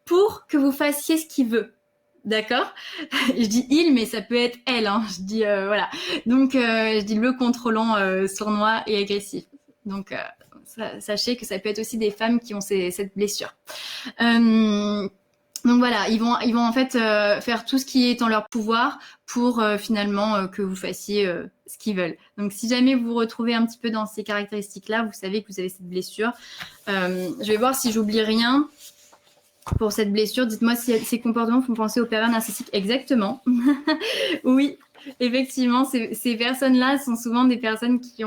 S1: pour que vous fassiez ce qu'il veut. D'accord? Je dis il, mais ça peut être elle, hein. Je dis, voilà. Donc, je dis le contrôlant sournois et agressif. Donc, sachez que ça peut être aussi des femmes qui ont cette blessure. Donc voilà, ils vont en fait faire tout ce qui est en leur pouvoir pour finalement que vous fassiez ce qu'ils veulent. Donc si jamais vous vous retrouvez un petit peu dans ces caractéristiques-là, vous savez que vous avez cette blessure. Je vais voir si j'oublie rien pour cette blessure. Dites-moi si ces comportements font penser aux pervers narcissiques. Exactement. Oui, effectivement, ces personnes-là sont souvent des personnes qui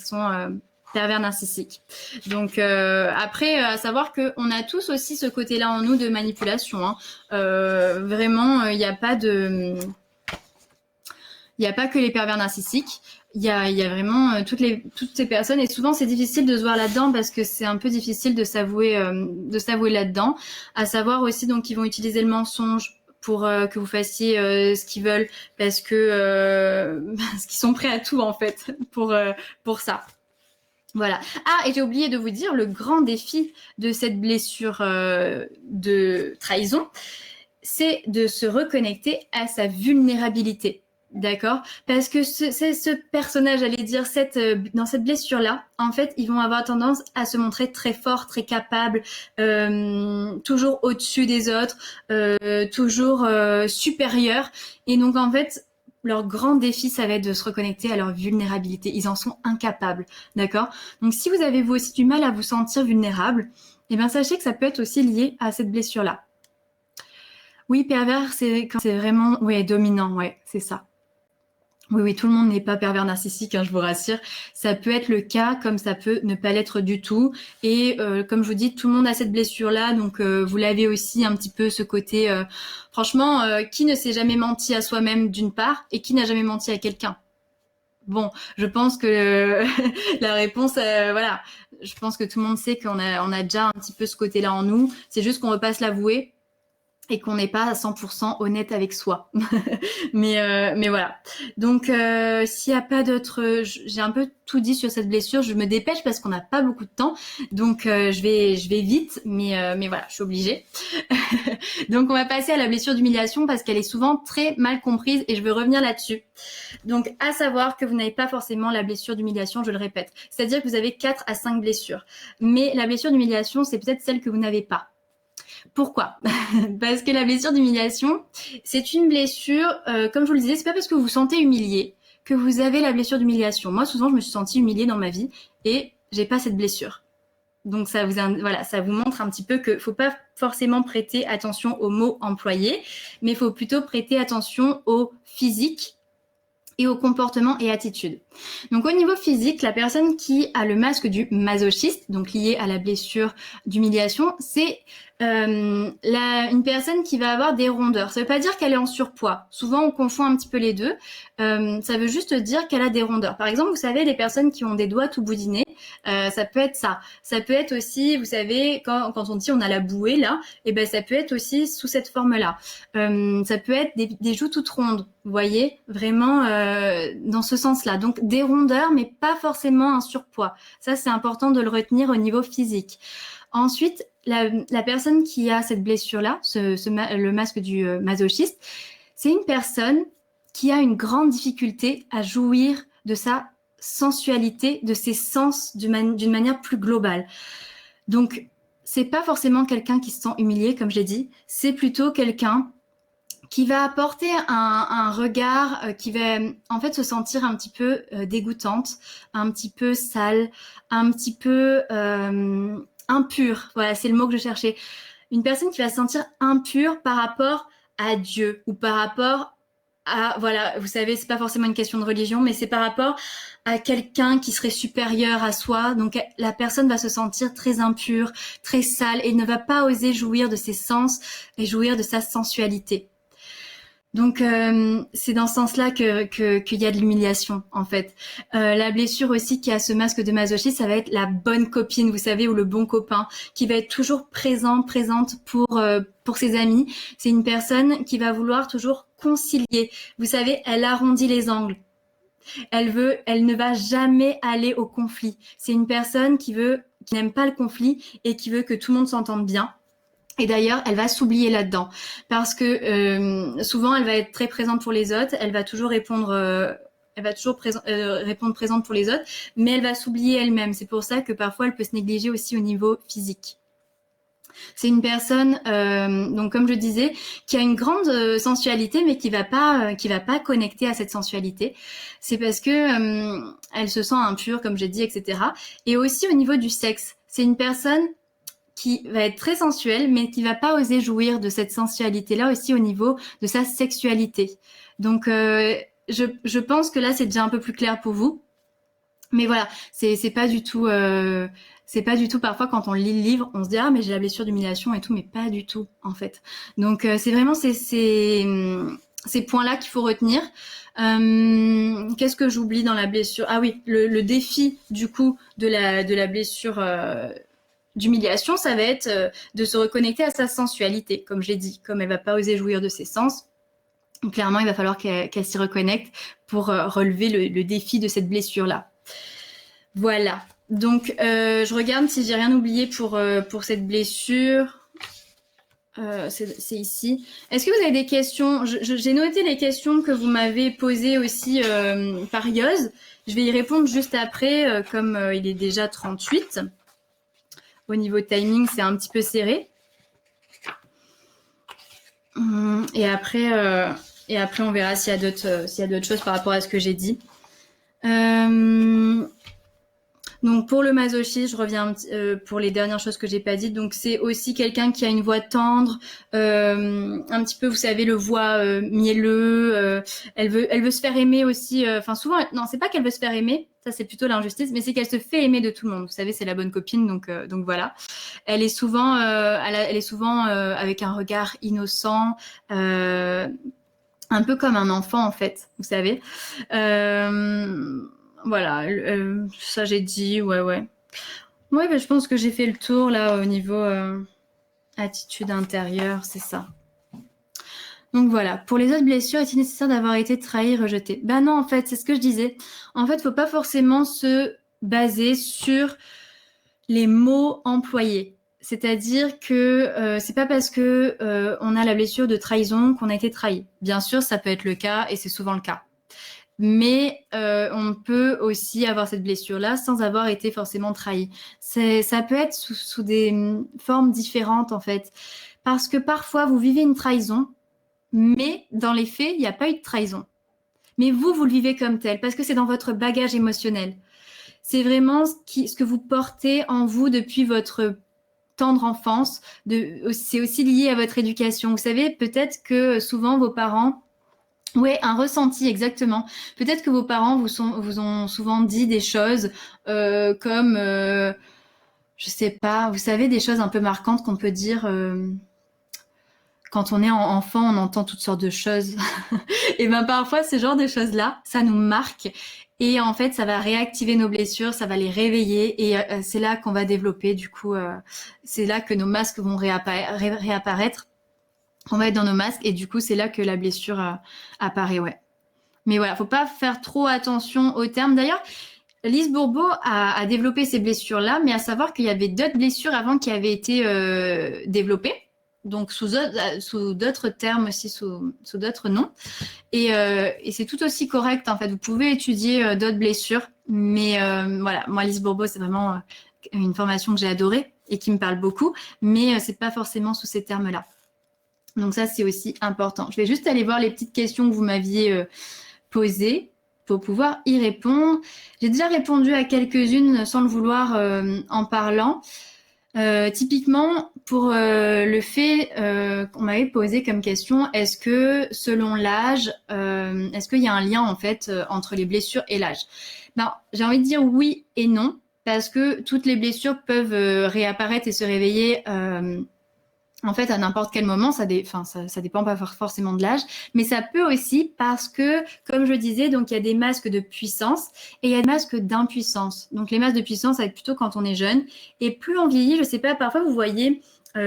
S1: sont pervers narcissiques. Donc après, à savoir qu'on a tous aussi ce côté-là en nous de manipulation. Hein. Vraiment, il n'y a pas que les pervers narcissiques. Il y a vraiment toutes ces personnes, et souvent c'est difficile de se voir là-dedans parce que c'est un peu difficile de s'avouer là-dedans. À savoir aussi, donc, ils vont utiliser le mensonge pour que vous fassiez ce qu'ils veulent parce qu'ils sont prêts à tout en fait pour ça. Voilà. Ah, et j'ai oublié de vous dire, le grand défi de cette blessure de trahison, c'est de se reconnecter à sa vulnérabilité. D'accord? Parce que ce personnage, j'allais dire, dans cette blessure-là, en fait, ils vont avoir tendance à se montrer très forts, très capables, toujours au-dessus des autres, toujours supérieurs. Et donc, en fait, leur grand défi, ça va être de se reconnecter à leur vulnérabilité. Ils en sont incapables, d'accord? Donc, si vous avez vous aussi du mal à vous sentir vulnérable, eh bien, sachez que ça peut être aussi lié à cette blessure-là. Oui, pervers, c'est quand c'est vraiment, ouais, dominant, ouais, c'est ça. Oui, tout le monde n'est pas pervers narcissique, hein, je vous rassure. Ça peut être le cas, comme ça peut ne pas l'être du tout. Et comme je vous dis, tout le monde a cette blessure-là, donc vous l'avez aussi un petit peu ce côté. Franchement, qui ne s'est jamais menti à soi-même d'une part, et qui n'a jamais menti à quelqu'un? Bon, je pense que la réponse, voilà. Je pense que tout le monde sait qu'on a déjà un petit peu ce côté-là en nous. C'est juste qu'on ne veut pas se l'avouer et qu'on n'est pas à 100% honnête avec soi. mais voilà. Donc, s'il n'y a pas d'autres... J'ai un peu tout dit sur cette blessure. Je me dépêche parce qu'on n'a pas beaucoup de temps. Donc, je vais vite. Mais voilà, je suis obligée. Donc, on va passer à la blessure d'humiliation parce qu'elle est souvent très mal comprise et je veux revenir là-dessus. Donc, à savoir que vous n'avez pas forcément la blessure d'humiliation, je le répète. C'est-à-dire que vous avez 4 à 5 blessures. Mais la blessure d'humiliation, c'est peut-être celle que vous n'avez pas. Pourquoi? Parce que la blessure d'humiliation, c'est une blessure, comme je vous le disais, c'est pas parce que vous vous sentez humilié que vous avez la blessure d'humiliation. Moi, souvent, je me suis sentie humiliée dans ma vie et j'ai pas cette blessure. Donc ça vous montre un petit peu que faut pas forcément prêter attention aux mots employés, mais il faut plutôt prêter attention au physique et au comportement et attitude. Donc au niveau physique, la personne qui a le masque du masochiste, donc lié à la blessure d'humiliation, c'est une personne qui va avoir des rondeurs. Ça veut pas dire qu'elle est en surpoids. Souvent on confond un petit peu les deux. Ça veut juste dire qu'elle a des rondeurs. Par exemple, vous savez, les personnes qui ont des doigts tout boudinés, ça peut être ça. Ça peut être aussi, vous savez, quand on dit on a la bouée là, et ben ça peut être aussi sous cette forme-là. Ça peut être des joues toutes rondes, vous voyez, vraiment dans ce sens-là. Donc des rondeurs, mais pas forcément un surpoids. Ça, c'est important de le retenir au niveau physique. Ensuite, la personne qui a cette blessure-là, le masque du masochiste, c'est une personne qui a une grande difficulté à jouir de sa sensualité, de ses sens d'une manière plus globale. Donc, c'est pas forcément quelqu'un qui se sent humilié, comme j'ai dit, c'est plutôt quelqu'un qui va apporter un regard qui va en fait se sentir un petit peu dégoûtante, un petit peu sale, un petit peu impure. Voilà, c'est le mot que je cherchais. Une personne qui va se sentir impure par rapport à Dieu ou par rapport à, voilà, vous savez, c'est pas forcément une question de religion, mais c'est par rapport à quelqu'un qui serait supérieur à soi. Donc la personne va se sentir très impure, très sale et ne va pas oser jouir de ses sens et jouir de sa sensualité. Donc c'est dans ce sens-là qu'il y a de l'humiliation en fait. La blessure aussi qui a ce masque de masochisme, ça va être la bonne copine, vous savez, ou le bon copain, qui va être toujours présente pour ses amis. C'est une personne qui va vouloir toujours concilier. Vous savez, elle arrondit les angles. Elle ne va jamais aller au conflit. C'est une personne qui n'aime pas le conflit et qui veut que tout le monde s'entende bien. Et d'ailleurs, elle va s'oublier là-dedans parce que souvent, elle va être très présente pour les autres. Elle va toujours répondre, répondre présente pour les autres, mais elle va s'oublier elle-même. C'est pour ça que parfois, elle peut se négliger aussi au niveau physique. C'est une personne, donc comme je disais, qui a une grande sensualité, mais qui va pas connecter à cette sensualité. C'est parce que elle se sent impure, comme j'ai dit, etc. Et aussi au niveau du sexe, c'est une personne qui va être très sensuelle, mais qui va pas oser jouir de cette sensualité-là aussi au niveau de sa sexualité. Donc, je pense que là, c'est déjà un peu plus clair pour vous. Mais voilà, c'est pas du tout, c'est pas du tout. Parfois, quand on lit le livre, on se dit ah mais j'ai la blessure d'humiliation et tout, mais pas du tout en fait. Donc, c'est vraiment ces points-là qu'il faut retenir. Qu'est-ce que j'oublie dans la blessure? Ah oui, le défi du coup de la blessure d'humiliation, ça va être de se reconnecter à sa sensualité, comme je l'ai dit. Comme elle va pas oser jouir de ses sens, clairement, il va falloir qu'elle s'y reconnecte pour relever le défi de cette blessure-là. Voilà. Donc, je regarde si j'ai rien oublié pour cette blessure. C'est ici. Est-ce que vous avez des questions? J'ai noté les questions que vous m'avez posées aussi par Yoz. Je vais y répondre juste après, comme il est déjà 38. Au niveau timing, c'est un petit peu serré. Et après, on verra s'il y a d'autres choses par rapport à ce que j'ai dit. Donc pour le masochisme, je reviens pour les dernières choses que j'ai pas dites. Donc c'est aussi quelqu'un qui a une voix tendre, un petit peu, vous savez, le voix mielleux. Elle veut se faire aimer aussi. Enfin souvent, non, c'est pas qu'elle veut se faire aimer. Ça c'est plutôt l'injustice, mais c'est qu'elle se fait aimer de tout le monde. Vous savez, c'est la bonne copine, donc voilà. Elle est souvent, avec un regard innocent. Un peu comme un enfant en fait, vous savez. Voilà, ça j'ai dit, ouais. Ouais, bah, je pense que j'ai fait le tour là au niveau attitude intérieure, c'est ça. Donc voilà, pour les autres blessures, est-il nécessaire d'avoir été trahi, rejeté? Ben non, en fait, c'est ce que je disais. En fait, faut pas forcément se baser sur les mots employés. C'est-à-dire que c'est pas parce que on a la blessure de trahison qu'on a été trahi. Bien sûr, ça peut être le cas et c'est souvent le cas. Mais on peut aussi avoir cette blessure-là sans avoir été forcément trahi. Ça peut être sous des formes différentes en fait. Parce que parfois, vous vivez une trahison, mais dans les faits, il n'y a pas eu de trahison. Mais vous le vivez comme tel, parce que c'est dans votre bagage émotionnel. C'est vraiment ce que vous portez en vous depuis votre tendre enfance. C'est aussi lié à votre éducation. Vous savez, peut-être que souvent vos parents... Oui, un ressenti, exactement. Peut-être que vos parents vous ont souvent dit des choses comme, je sais pas, vous savez, des choses un peu marquantes qu'on peut dire quand on est enfant, on entend toutes sortes de choses. Et ben parfois, ce genre de choses-là, ça nous marque. Et en fait, ça va réactiver nos blessures, ça va les réveiller. Et c'est là qu'on va développer, du coup, c'est là que nos masques vont réapparaître. On va être dans nos masques et du coup, c'est là que la blessure apparaît, ouais. Mais voilà, faut pas faire trop attention aux termes. D'ailleurs, Lise Bourbeau a développé ces blessures-là, mais à savoir qu'il y avait d'autres blessures avant qui avaient été développées, donc sous d'autres termes aussi, sous d'autres noms. Et c'est tout aussi correct, en fait. Vous pouvez étudier d'autres blessures, mais voilà, moi, Lise Bourbeau, c'est vraiment une formation que j'ai adorée. et qui me parle beaucoup, mais c'est pas forcément sous ces termes-là. Donc ça, c'est aussi important. Je vais juste aller voir les petites questions que vous m'aviez posées pour pouvoir y répondre. J'ai déjà répondu à quelques-unes sans le vouloir en parlant. Typiquement, pour le fait qu'on m'avait posé comme question, est-ce que selon l'âge, est-ce qu'il y a un lien en fait entre les blessures et l'âge? Ben, j'ai envie de dire oui et non, parce que toutes les blessures peuvent réapparaître et se réveiller en fait, à n'importe quel moment, ça dépend pas forcément de l'âge, mais ça peut aussi parce que, comme je disais, donc il y a des masques de puissance et il y a des masques d'impuissance. Donc les masques de puissance, ça va être plutôt quand on est jeune, et plus on vieillit, je sais pas, parfois vous voyez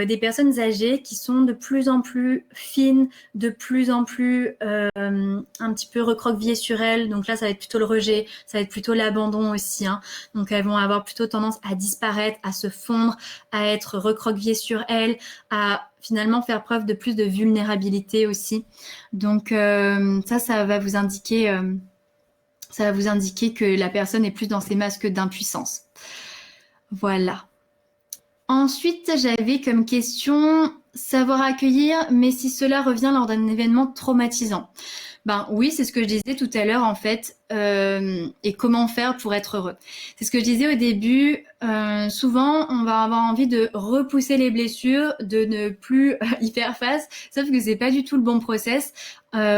S1: des personnes âgées qui sont de plus en plus fines, de plus en plus un petit peu recroquevillées sur elles. Donc là, ça va être plutôt le rejet, ça va être plutôt l'abandon aussi. Hein. Donc elles vont avoir plutôt tendance à disparaître, à se fondre, à être recroquevillées sur elles, à finalement faire preuve de plus de vulnérabilité aussi. Donc ça va vous indiquer que la personne est plus dans ses masques d'impuissance. Voilà. Ensuite, j'avais comme question savoir accueillir, mais si cela revient lors d'un événement traumatisant. Ben oui, c'est ce que je disais tout à l'heure en fait, et comment faire pour être heureux. C'est ce que je disais au début. Souvent, on va avoir envie de repousser les blessures, de ne plus y faire face, sauf que c'est pas du tout le bon process.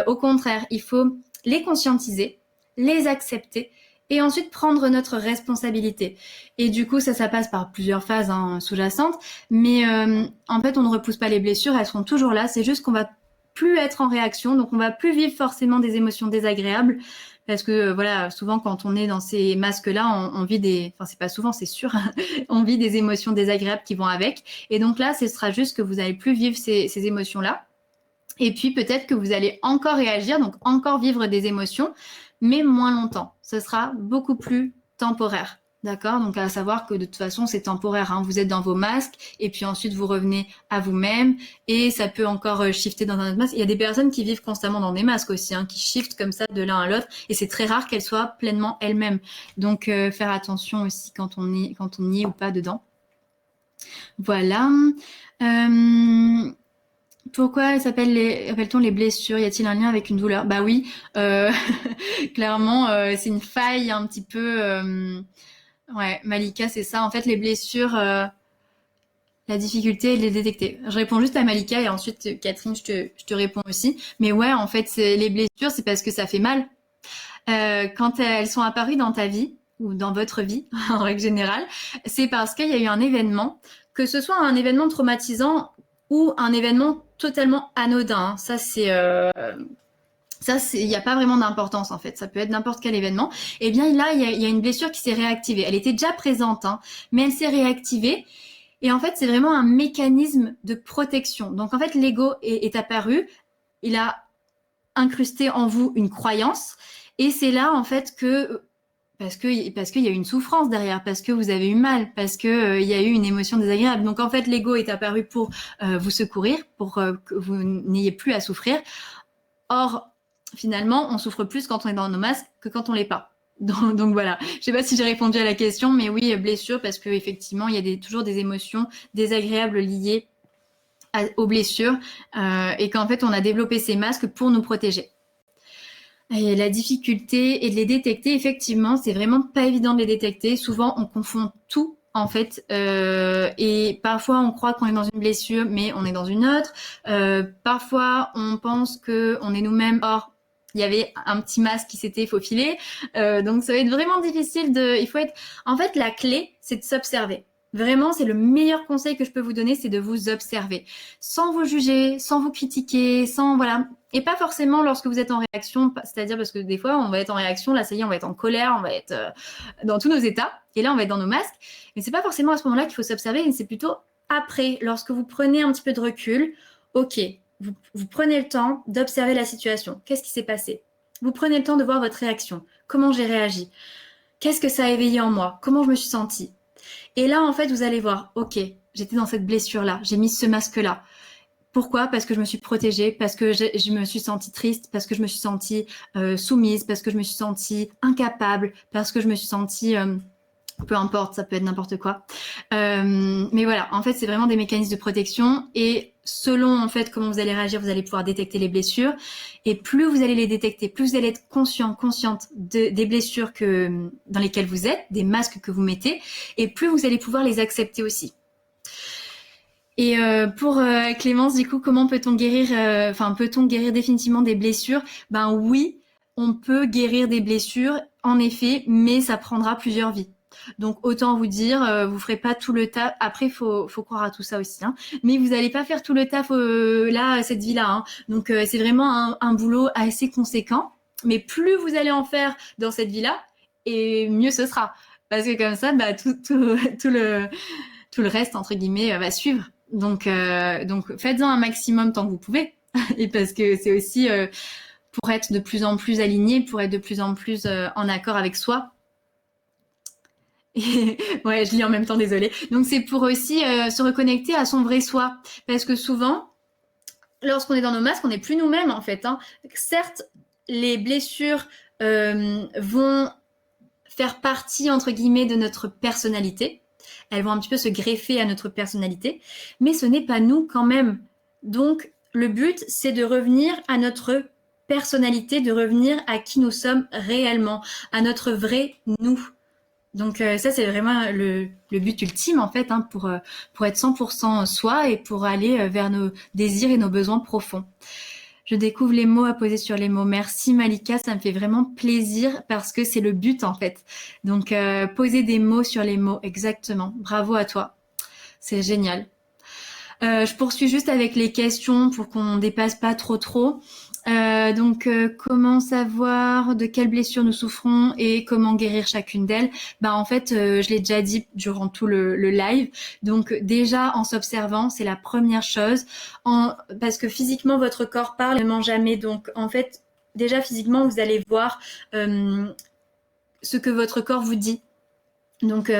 S1: Au contraire, il faut les conscientiser, les accepter et ensuite prendre notre responsabilité. Et du coup, ça passe par plusieurs phases sous-jacentes, mais en fait, on ne repousse pas les blessures, elles seront toujours là, c'est juste qu'on va plus être en réaction, donc on va plus vivre forcément des émotions désagréables, parce que voilà, souvent quand on est dans ces masques-là, on vit des, enfin c'est pas souvent, c'est sûr, on vit des émotions désagréables qui vont avec, et donc là, ce sera juste que vous allez plus vivre ces émotions-là, et puis peut-être que vous allez encore réagir, donc encore vivre des émotions, mais moins longtemps. Ce sera beaucoup plus temporaire. D'accord? Donc, à savoir que de toute façon, c'est temporaire. Hein. Vous êtes dans vos masques et puis ensuite, vous revenez à vous-même et ça peut encore shifter dans un autre masque. Il y a des personnes qui vivent constamment dans des masques aussi, hein, qui shiftent comme ça de l'un à l'autre et c'est très rare qu'elles soient pleinement elles-mêmes. Donc, faire attention aussi quand on y est ou pas dedans. Voilà. Pourquoi appelle-t-on les blessures? Y a-t-il un lien avec une douleur? Bah oui, clairement, c'est une faille un petit peu... Ouais, Malika, c'est ça. En fait, les blessures, la difficulté est de les détecter. Je réponds juste à Malika et ensuite, Catherine, je te réponds aussi. Mais ouais, en fait, les blessures, c'est parce que ça fait mal. Quand elles sont apparues dans ta vie ou dans votre vie, en règle générale, c'est parce qu'il y a eu un événement, que ce soit un événement traumatisant ou un événement totalement anodin. Ça, il n'y a pas vraiment d'importance en fait. Ça peut être n'importe quel événement. Et bien là, il y a une blessure qui s'est réactivée. Elle était déjà présente, hein, mais elle s'est réactivée. Et en fait, c'est vraiment un mécanisme de protection. Donc en fait, l'ego est apparu. Il a incrusté en vous une croyance. Et c'est là en fait que parce qu'il y a eu une souffrance derrière, parce que vous avez eu mal, parce que il y a eu une émotion désagréable. Donc en fait, l'ego est apparu pour vous secourir, pour que vous n'ayez plus à souffrir. Or, finalement, on souffre plus quand on est dans nos masques que quand on l'est pas. Donc voilà. Je sais pas si j'ai répondu à la question, mais oui, blessure, parce que effectivement, il y a toujours des émotions désagréables liées aux blessures, et qu'en fait, on a développé ces masques pour nous protéger. Et la difficulté est de les détecter, effectivement, c'est vraiment pas évident de les détecter. Souvent, on confond tout en fait, et parfois on croit qu'on est dans une blessure, mais on est dans une autre. Parfois, on pense que on est nous-mêmes. Or, il y avait un petit masque qui s'était faufilé. Donc, ça va être vraiment difficile il faut être. En fait, la clé, c'est de s'observer. Vraiment, c'est le meilleur conseil que je peux vous donner, c'est de vous observer, sans vous juger, sans vous critiquer, voilà. Et pas forcément lorsque vous êtes en réaction, c'est-à-dire parce que des fois, on va être en réaction, là, ça y est, on va être en colère, on va être dans tous nos états, et là, on va être dans nos masques. Mais c'est pas forcément à ce moment-là qu'il faut s'observer, c'est plutôt après, lorsque vous prenez un petit peu de recul. Ok, vous prenez le temps d'observer la situation. Qu'est-ce qui s'est passé? Vous prenez le temps de voir votre réaction. Comment j'ai réagi? Qu'est-ce que ça a éveillé en moi? Comment je me suis sentie? Et là, en fait, vous allez voir, ok, j'étais dans cette blessure-là, j'ai mis ce masque-là. Pourquoi? Parce que je me suis protégée, parce que je me suis sentie triste, parce que je me suis sentie soumise, parce que je me suis sentie incapable, parce que je me suis sentie Peu importe, ça peut être n'importe quoi. Mais voilà, en fait, c'est vraiment des mécanismes de protection et selon en fait comment vous allez réagir, vous allez pouvoir détecter les blessures. Et plus vous allez les détecter, plus vous allez être consciente des blessures dans lesquelles vous êtes, des masques que vous mettez, et plus vous allez pouvoir les accepter aussi. Et pour Clémence, du coup, comment peut-on guérir peut-on guérir définitivement des blessures? Ben oui, on peut guérir des blessures, en effet, mais ça prendra plusieurs vies. Donc autant vous dire, vous ferez pas tout le taf. Après, faut croire à tout ça aussi, hein. Mais vous allez pas faire tout le taf là, cette vie-là, hein. Donc c'est vraiment un boulot assez conséquent. Mais plus vous allez en faire dans cette vie-là, et mieux ce sera. Parce que comme ça, bah tout le reste entre guillemets va suivre. Donc faites-en un maximum tant que vous pouvez. Et parce que c'est aussi pour être de plus en plus aligné, pour être de plus en plus en accord avec soi. Et, ouais, je lis en même temps, désolée. Donc c'est pour aussi se reconnecter à son vrai soi. Parce que souvent, lorsqu'on est dans nos masques, on n'est plus nous-mêmes en fait, hein. Certes, les blessures vont faire partie entre guillemets de notre personnalité. Elles vont un petit peu se greffer à notre personnalité, mais ce n'est pas nous quand même. Donc le but, c'est de revenir à notre personnalité, de revenir à qui nous sommes réellement, à notre vrai nous. Donc ça, c'est vraiment le but ultime en fait, hein, pour être 100% soi et pour aller vers nos désirs et nos besoins profonds. Je découvre les mots à poser sur les mots. Merci Malika, ça me fait vraiment plaisir parce que c'est le but en fait. Donc poser des mots sur les mots, exactement. Bravo à toi, c'est génial. Je poursuis juste avec les questions pour qu'on dépasse pas trop. Comment savoir de quelles blessures nous souffrons et comment guérir chacune d'elles? En fait, je l'ai déjà dit durant tout le live. Donc déjà en s'observant, c'est la première chose. Parce que physiquement votre corps parle, ne ment jamais. Donc en fait, déjà physiquement, vous allez voir ce que votre corps vous dit. Donc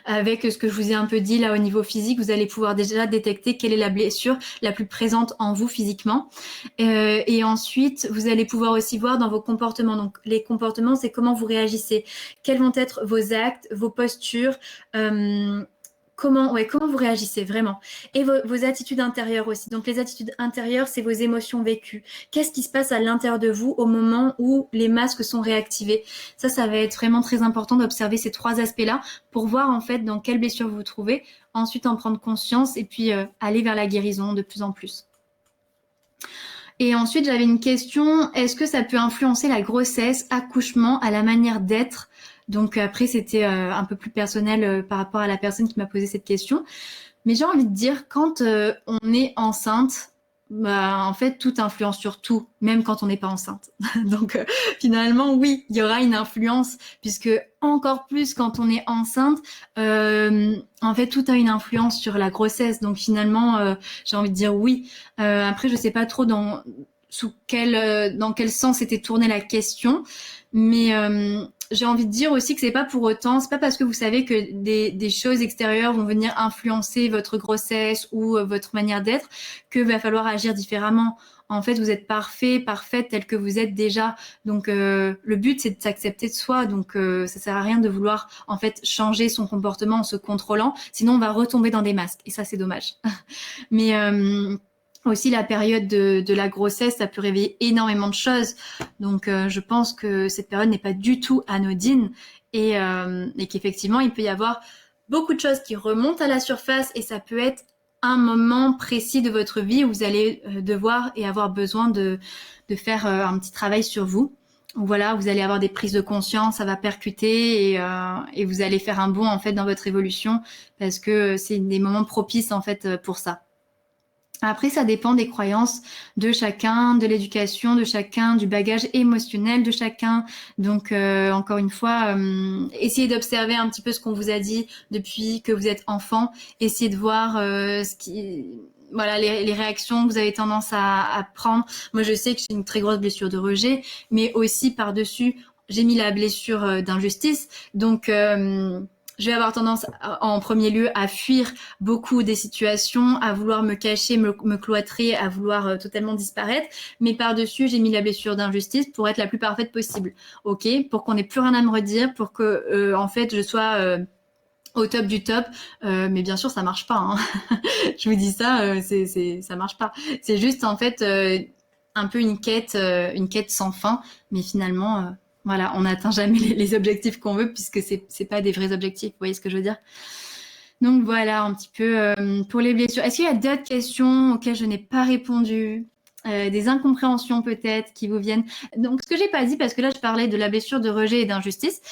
S1: avec ce que je vous ai un peu dit là au niveau physique, vous allez pouvoir déjà détecter quelle est la blessure la plus présente en vous physiquement. Et ensuite, vous allez pouvoir aussi voir dans vos comportements. Donc les comportements, c'est comment vous réagissez. Quels vont être vos actes, vos postures, comment vous réagissez vraiment. Et vos attitudes intérieures aussi. Donc les attitudes intérieures, c'est vos émotions vécues. Qu'est-ce qui se passe à l'intérieur de vous au moment où les masques sont réactivés? Ça va être vraiment très important d'observer ces trois aspects-là pour voir en fait dans quelle blessure vous vous trouvez, ensuite en prendre conscience et puis aller vers la guérison de plus en plus. Et ensuite, j'avais une question, est-ce que ça peut influencer la grossesse, accouchement, à la manière d'être? Donc après, c'était un peu plus personnel par rapport à la personne qui m'a posé cette question. Mais j'ai envie de dire, quand on est enceinte, en fait, tout influence sur tout, même quand on n'est pas enceinte. Donc finalement, oui, il y aura une influence, puisque encore plus quand on est enceinte, en fait, tout a une influence sur la grossesse. Donc finalement, j'ai envie de dire oui. Après, je sais pas trop dans quel sens était tournée la question, mais j'ai envie de dire aussi que c'est pas pour autant, c'est pas parce que vous savez que des choses extérieures vont venir influencer votre grossesse ou votre manière d'être que va falloir agir différemment. En fait, vous êtes parfaite tel que vous êtes déjà. Donc le but c'est de s'accepter de soi. Donc ça sert à rien de vouloir en fait changer son comportement en se contrôlant, sinon on va retomber dans des masques et ça c'est dommage. Mais aussi la période de la grossesse, ça peut réveiller énormément de choses. Donc je pense que cette période n'est pas du tout anodine et qu'effectivement il peut y avoir beaucoup de choses qui remontent à la surface et ça peut être un moment précis de votre vie où vous allez devoir et avoir besoin de faire un petit travail sur vous. Voilà, vous allez avoir des prises de conscience, ça va percuter et vous allez faire un bond en fait dans votre évolution parce que c'est des moments propices en fait pour ça. Après, ça dépend des croyances de chacun, de l'éducation de chacun, du bagage émotionnel de chacun. Donc, encore une fois, essayez d'observer un petit peu ce qu'on vous a dit depuis que vous êtes enfant. Essayez de voir les réactions que vous avez tendance à prendre. Moi, je sais que j'ai une très grosse blessure de rejet, mais aussi par-dessus, j'ai mis la blessure d'injustice. Donc, je vais avoir tendance en premier lieu à fuir beaucoup des situations, à vouloir me cacher, me cloîtrer, à vouloir totalement disparaître. Mais par-dessus, j'ai mis la blessure d'injustice pour être la plus parfaite possible. Ok, pour qu'on n'ait plus rien à me redire, pour que en fait je sois au top du top, mais bien sûr ça marche pas, hein. Je vous dis ça, ça marche pas. C'est juste en fait un peu une quête sans fin, mais finalement voilà, on n'atteint jamais les objectifs qu'on veut puisque c'est pas des vrais objectifs, vous voyez ce que je veux dire. Donc voilà un petit peu pour les blessures. Est-ce qu'il y a d'autres questions auxquelles je n'ai pas répondu? Des incompréhensions peut-être qui vous viennent. Donc ce que j'ai pas dit, parce que là je parlais de la blessure de rejet et d'injustice,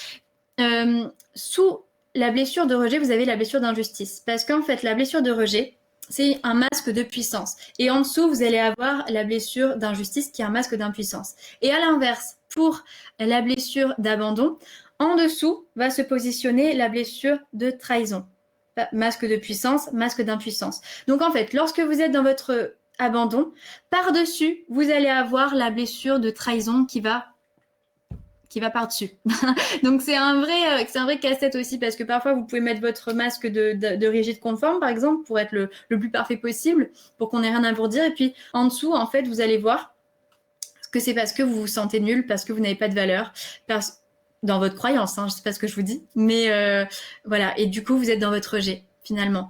S1: sous la blessure de rejet, vous avez la blessure d'injustice. Parce qu'en fait, la blessure de rejet, c'est un masque de puissance. Et en dessous, vous allez avoir la blessure d'injustice qui est un masque d'impuissance. Et à l'inverse, pour la blessure d'abandon, en dessous va se positionner la blessure de trahison. Masque de puissance, masque d'impuissance. Donc en fait, lorsque vous êtes dans votre abandon, par-dessus, vous allez avoir la blessure de trahison qui va par-dessus. Donc c'est un vrai casse-tête aussi, parce que parfois vous pouvez mettre votre masque de rigide conforme par exemple pour être le plus parfait possible, pour qu'on ait rien à vous dire, et puis en dessous en fait vous allez voir que c'est parce que vous vous sentez nul, parce que vous n'avez pas de valeur, dans votre croyance, hein, je sais pas ce que je vous dis, mais voilà, et du coup vous êtes dans votre rejet finalement.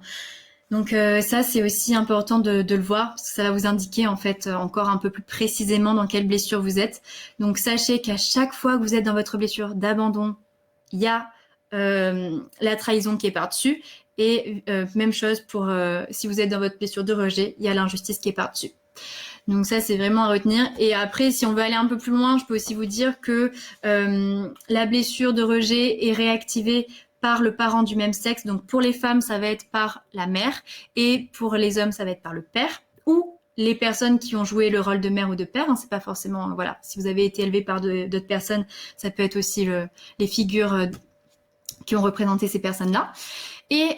S1: Donc ça, c'est aussi important de le voir, parce que ça va vous indiquer en fait encore un peu plus précisément dans quelle blessure vous êtes. Donc sachez qu'à chaque fois que vous êtes dans votre blessure d'abandon, il y a la trahison qui est par-dessus. Et même chose pour si vous êtes dans votre blessure de rejet, il y a l'injustice qui est par-dessus. Donc ça, c'est vraiment à retenir. Et après, si on veut aller un peu plus loin, je peux aussi vous dire que la blessure de rejet est réactivée par le parent du même sexe. Donc pour les femmes, ça va être par la mère, et pour les hommes, ça va être par le père, ou les personnes qui ont joué le rôle de mère ou de père. Hein, c'est pas forcément, voilà, si vous avez été élevé par d'autres personnes, ça peut être aussi les figures qui ont représenté ces personnes-là. Et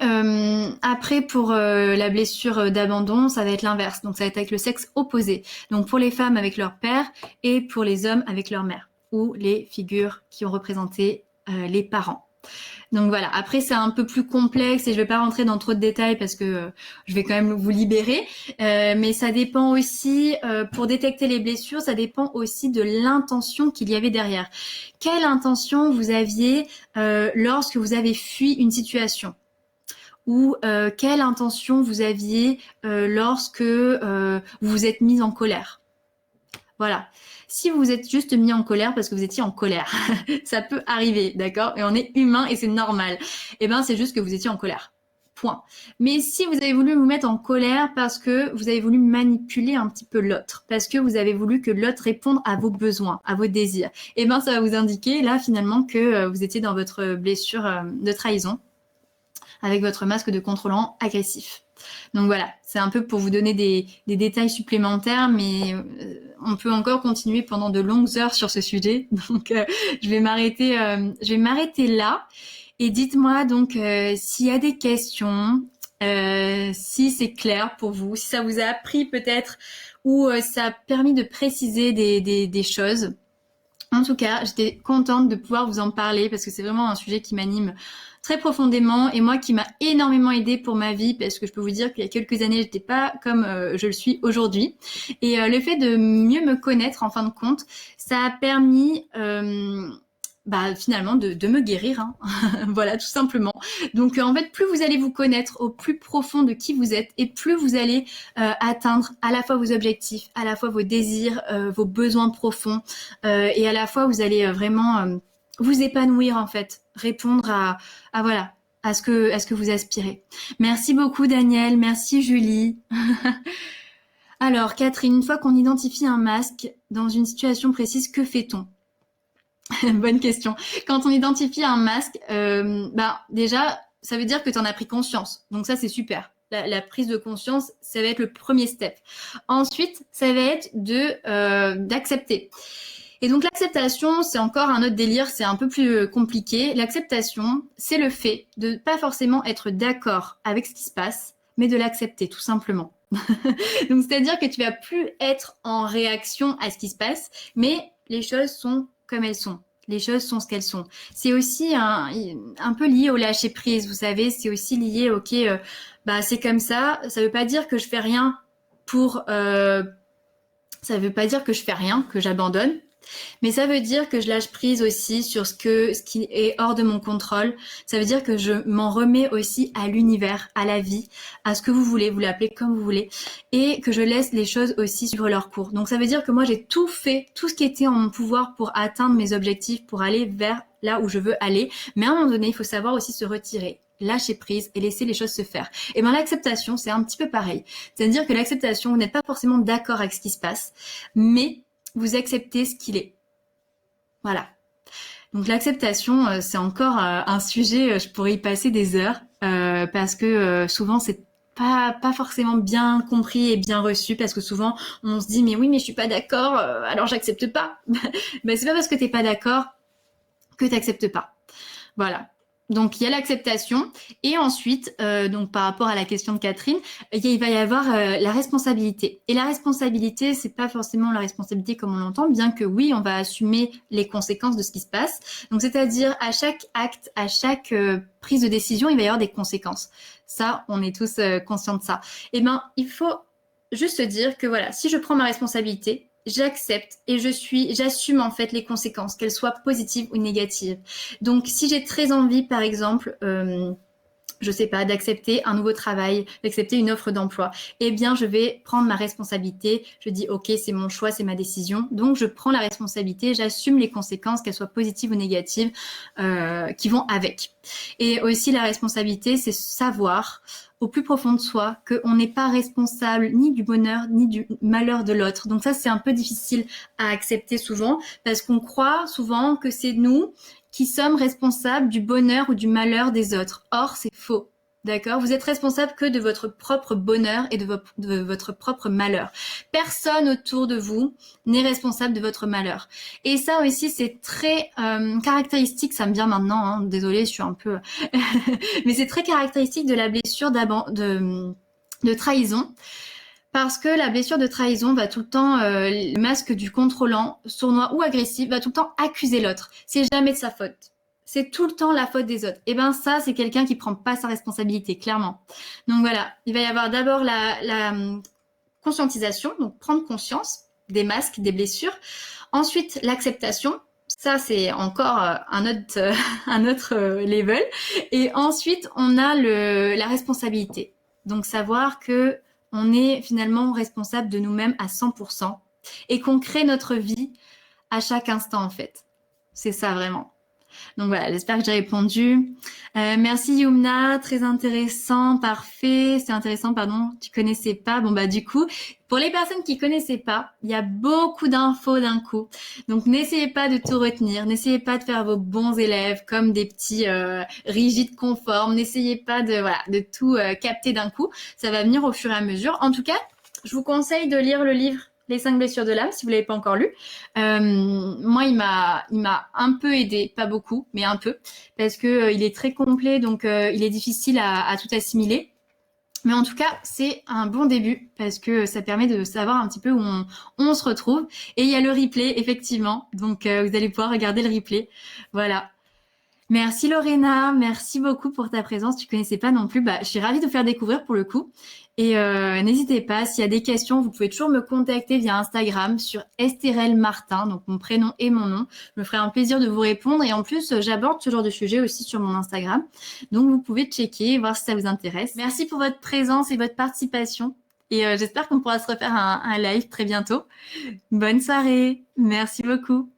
S1: après, pour la blessure d'abandon, ça va être l'inverse. Donc ça va être avec le sexe opposé. Donc pour les femmes avec leur père, et pour les hommes avec leur mère, ou les figures qui ont représenté les parents. Donc voilà, après c'est un peu plus complexe et je vais pas rentrer dans trop de détails parce que je vais quand même vous libérer, mais ça dépend aussi, pour détecter les blessures, ça dépend aussi de l'intention qu'il y avait derrière. Quelle intention vous aviez lorsque vous avez fui une situation, ou quelle intention vous aviez lorsque vous vous êtes mise en colère. Voilà. Si vous êtes juste mis en colère parce que vous étiez en colère, ça peut arriver, d'accord? Et on est humain et c'est normal. Eh ben, c'est juste que vous étiez en colère. Point. Mais si vous avez voulu vous mettre en colère parce que vous avez voulu manipuler un petit peu l'autre, parce que vous avez voulu que l'autre réponde à vos besoins, à vos désirs, eh ben, ça va vous indiquer là finalement que vous étiez dans votre blessure de trahison, avec votre masque de contrôlant agressif. Donc voilà, c'est un peu pour vous donner des détails supplémentaires, mais on peut encore continuer pendant de longues heures sur ce sujet. Donc je vais m'arrêter là. Et dites-moi donc s'il y a des questions, si c'est clair pour vous, si ça vous a appris peut-être, ou ça a permis de préciser des choses. En tout cas, j'étais contente de pouvoir vous en parler parce que c'est vraiment un sujet qui m'anime très profondément, et moi qui m'a énormément aidée pour ma vie, parce que je peux vous dire qu'il y a quelques années, j'étais pas comme je le suis aujourd'hui. Et le fait de mieux me connaître, en fin de compte, ça a permis finalement de me guérir, hein. Voilà, tout simplement. Donc en fait, plus vous allez vous connaître au plus profond de qui vous êtes, et plus vous allez atteindre à la fois vos objectifs, à la fois vos désirs, vos besoins profonds, et à la fois vous allez vraiment vous épanouir en fait, répondre à ce que vous aspirez. Merci beaucoup Daniel, merci Julie. Alors Catherine, une fois qu'on identifie un masque dans une situation précise, que fait-on? Bonne question. Quand on identifie un masque, déjà, ça veut dire que tu en as pris conscience. Donc ça, c'est super. La prise de conscience, ça va être le premier step. Ensuite, ça va être d'accepter. Et donc l'acceptation, c'est encore un autre délire, c'est un peu plus compliqué. L'acceptation, c'est le fait de ne pas forcément être d'accord avec ce qui se passe, mais de l'accepter tout simplement. Donc c'est-à-dire que tu vas plus être en réaction à ce qui se passe, mais les choses sont comme elles sont. Les choses sont ce qu'elles sont. C'est aussi un peu lié au lâcher prise, vous savez, c'est aussi lié, c'est comme ça. Ça veut pas dire que je fais rien ça veut pas dire que je fais rien, que j'abandonne. Mais ça veut dire que je lâche prise aussi sur ce qui est hors de mon contrôle. Ça veut dire que je m'en remets aussi à l'univers, à la vie, à ce que vous voulez, vous l'appelez comme vous voulez, et que je laisse les choses aussi suivre leur cours. Donc ça veut dire que moi j'ai tout fait, tout ce qui était en mon pouvoir pour atteindre mes objectifs, pour aller vers là où je veux aller. Mais à un moment donné, il faut savoir aussi se retirer, lâcher prise et laisser les choses se faire. Et ben l'acceptation, c'est un petit peu pareil. C'est-à-dire que l'acceptation, vous n'êtes pas forcément d'accord avec ce qui se passe, mais vous acceptez ce qu'il est. Voilà. Donc l'acceptation, c'est encore un sujet, je pourrais y passer des heures, parce que souvent c'est pas forcément bien compris et bien reçu, parce que souvent on se dit mais oui mais je suis pas d'accord, alors j'accepte pas. Mais c'est pas parce que t'es pas d'accord que t'acceptes pas. Voilà. Donc il y a l'acceptation et ensuite donc par rapport à la question de Catherine, il va y avoir la responsabilité. Et la responsabilité, c'est pas forcément la responsabilité comme on l'entend, bien que oui, on va assumer les conséquences de ce qui se passe. Donc c'est-à-dire à chaque acte, à chaque prise de décision, il va y avoir des conséquences. Ça, on est tous conscients de ça. Et ben, il faut juste dire que voilà, si je prends ma responsabilité, j'accepte et j'assume en fait les conséquences, qu'elles soient positives ou négatives. Donc, si j'ai très envie, par exemple, je sais pas, d'accepter un nouveau travail, d'accepter une offre d'emploi, eh bien, je vais prendre ma responsabilité. Je dis, OK, c'est mon choix, c'est ma décision. Donc, je prends la responsabilité, j'assume les conséquences, qu'elles soient positives ou négatives, qui vont avec. Et aussi, la responsabilité, c'est savoir au plus profond de soi qu'on n'est pas responsable ni du bonheur ni du malheur de l'autre. Donc ça, c'est un peu difficile à accepter souvent parce qu'on croit souvent que c'est nous qui sommes responsables du bonheur ou du malheur des autres. Or, c'est faux. D'accord? Vous êtes responsable que de votre propre bonheur et de votre propre malheur. Personne autour de vous n'est responsable de votre malheur. Et ça aussi, c'est très caractéristique, ça me vient maintenant, hein, désolée, je suis un peu... Mais c'est très caractéristique de la blessure de trahison. Parce que la blessure de trahison va tout le temps, le masque du contrôlant, sournois ou agressif, va tout le temps accuser l'autre. C'est jamais de sa faute. C'est tout le temps la faute des autres. Et ben ça, c'est quelqu'un qui prend pas sa responsabilité, clairement. Donc voilà, il va y avoir d'abord la conscientisation, donc prendre conscience des masques, des blessures. Ensuite, l'acceptation. Ça, c'est encore un autre level. Et ensuite, on a la responsabilité. Donc savoir que on est finalement responsable de nous-mêmes à 100% et qu'on crée notre vie à chaque instant en fait. C'est ça vraiment. Donc voilà, j'espère que j'ai répondu. Merci Yumna, très intéressant, parfait. C'est intéressant, pardon, tu connaissais pas. Bon bah du coup, pour les personnes qui connaissaient pas, il y a beaucoup d'infos d'un coup. Donc n'essayez pas de tout retenir, n'essayez pas de faire vos bons élèves comme des petits rigides conformes. N'essayez pas de tout capter d'un coup. Ça va venir au fur et à mesure. En tout cas, je vous conseille de lire le livre Les 5 blessures de l'âme, si vous l'avez pas encore lu. Moi, il m'a un peu aidé, pas beaucoup, mais un peu, parce que il est très complet, donc il est difficile à tout assimiler. Mais en tout cas, c'est un bon début parce que ça permet de savoir un petit peu où on se retrouve. Et il y a le replay, effectivement, donc vous allez pouvoir regarder le replay. Voilà. Merci Lorena, merci beaucoup pour ta présence. Tu connaissais pas non plus. Bah, je suis ravie de vous faire découvrir pour le coup. Et n'hésitez pas, s'il y a des questions, vous pouvez toujours me contacter via Instagram sur Estérelle Martin, donc mon prénom et mon nom. Je me ferai un plaisir de vous répondre. Et en plus, j'aborde ce genre de sujet aussi sur mon Instagram. Donc vous pouvez checker, voir si ça vous intéresse. Merci pour votre présence et votre participation. Et j'espère qu'on pourra se refaire un live très bientôt. Bonne soirée. Merci beaucoup.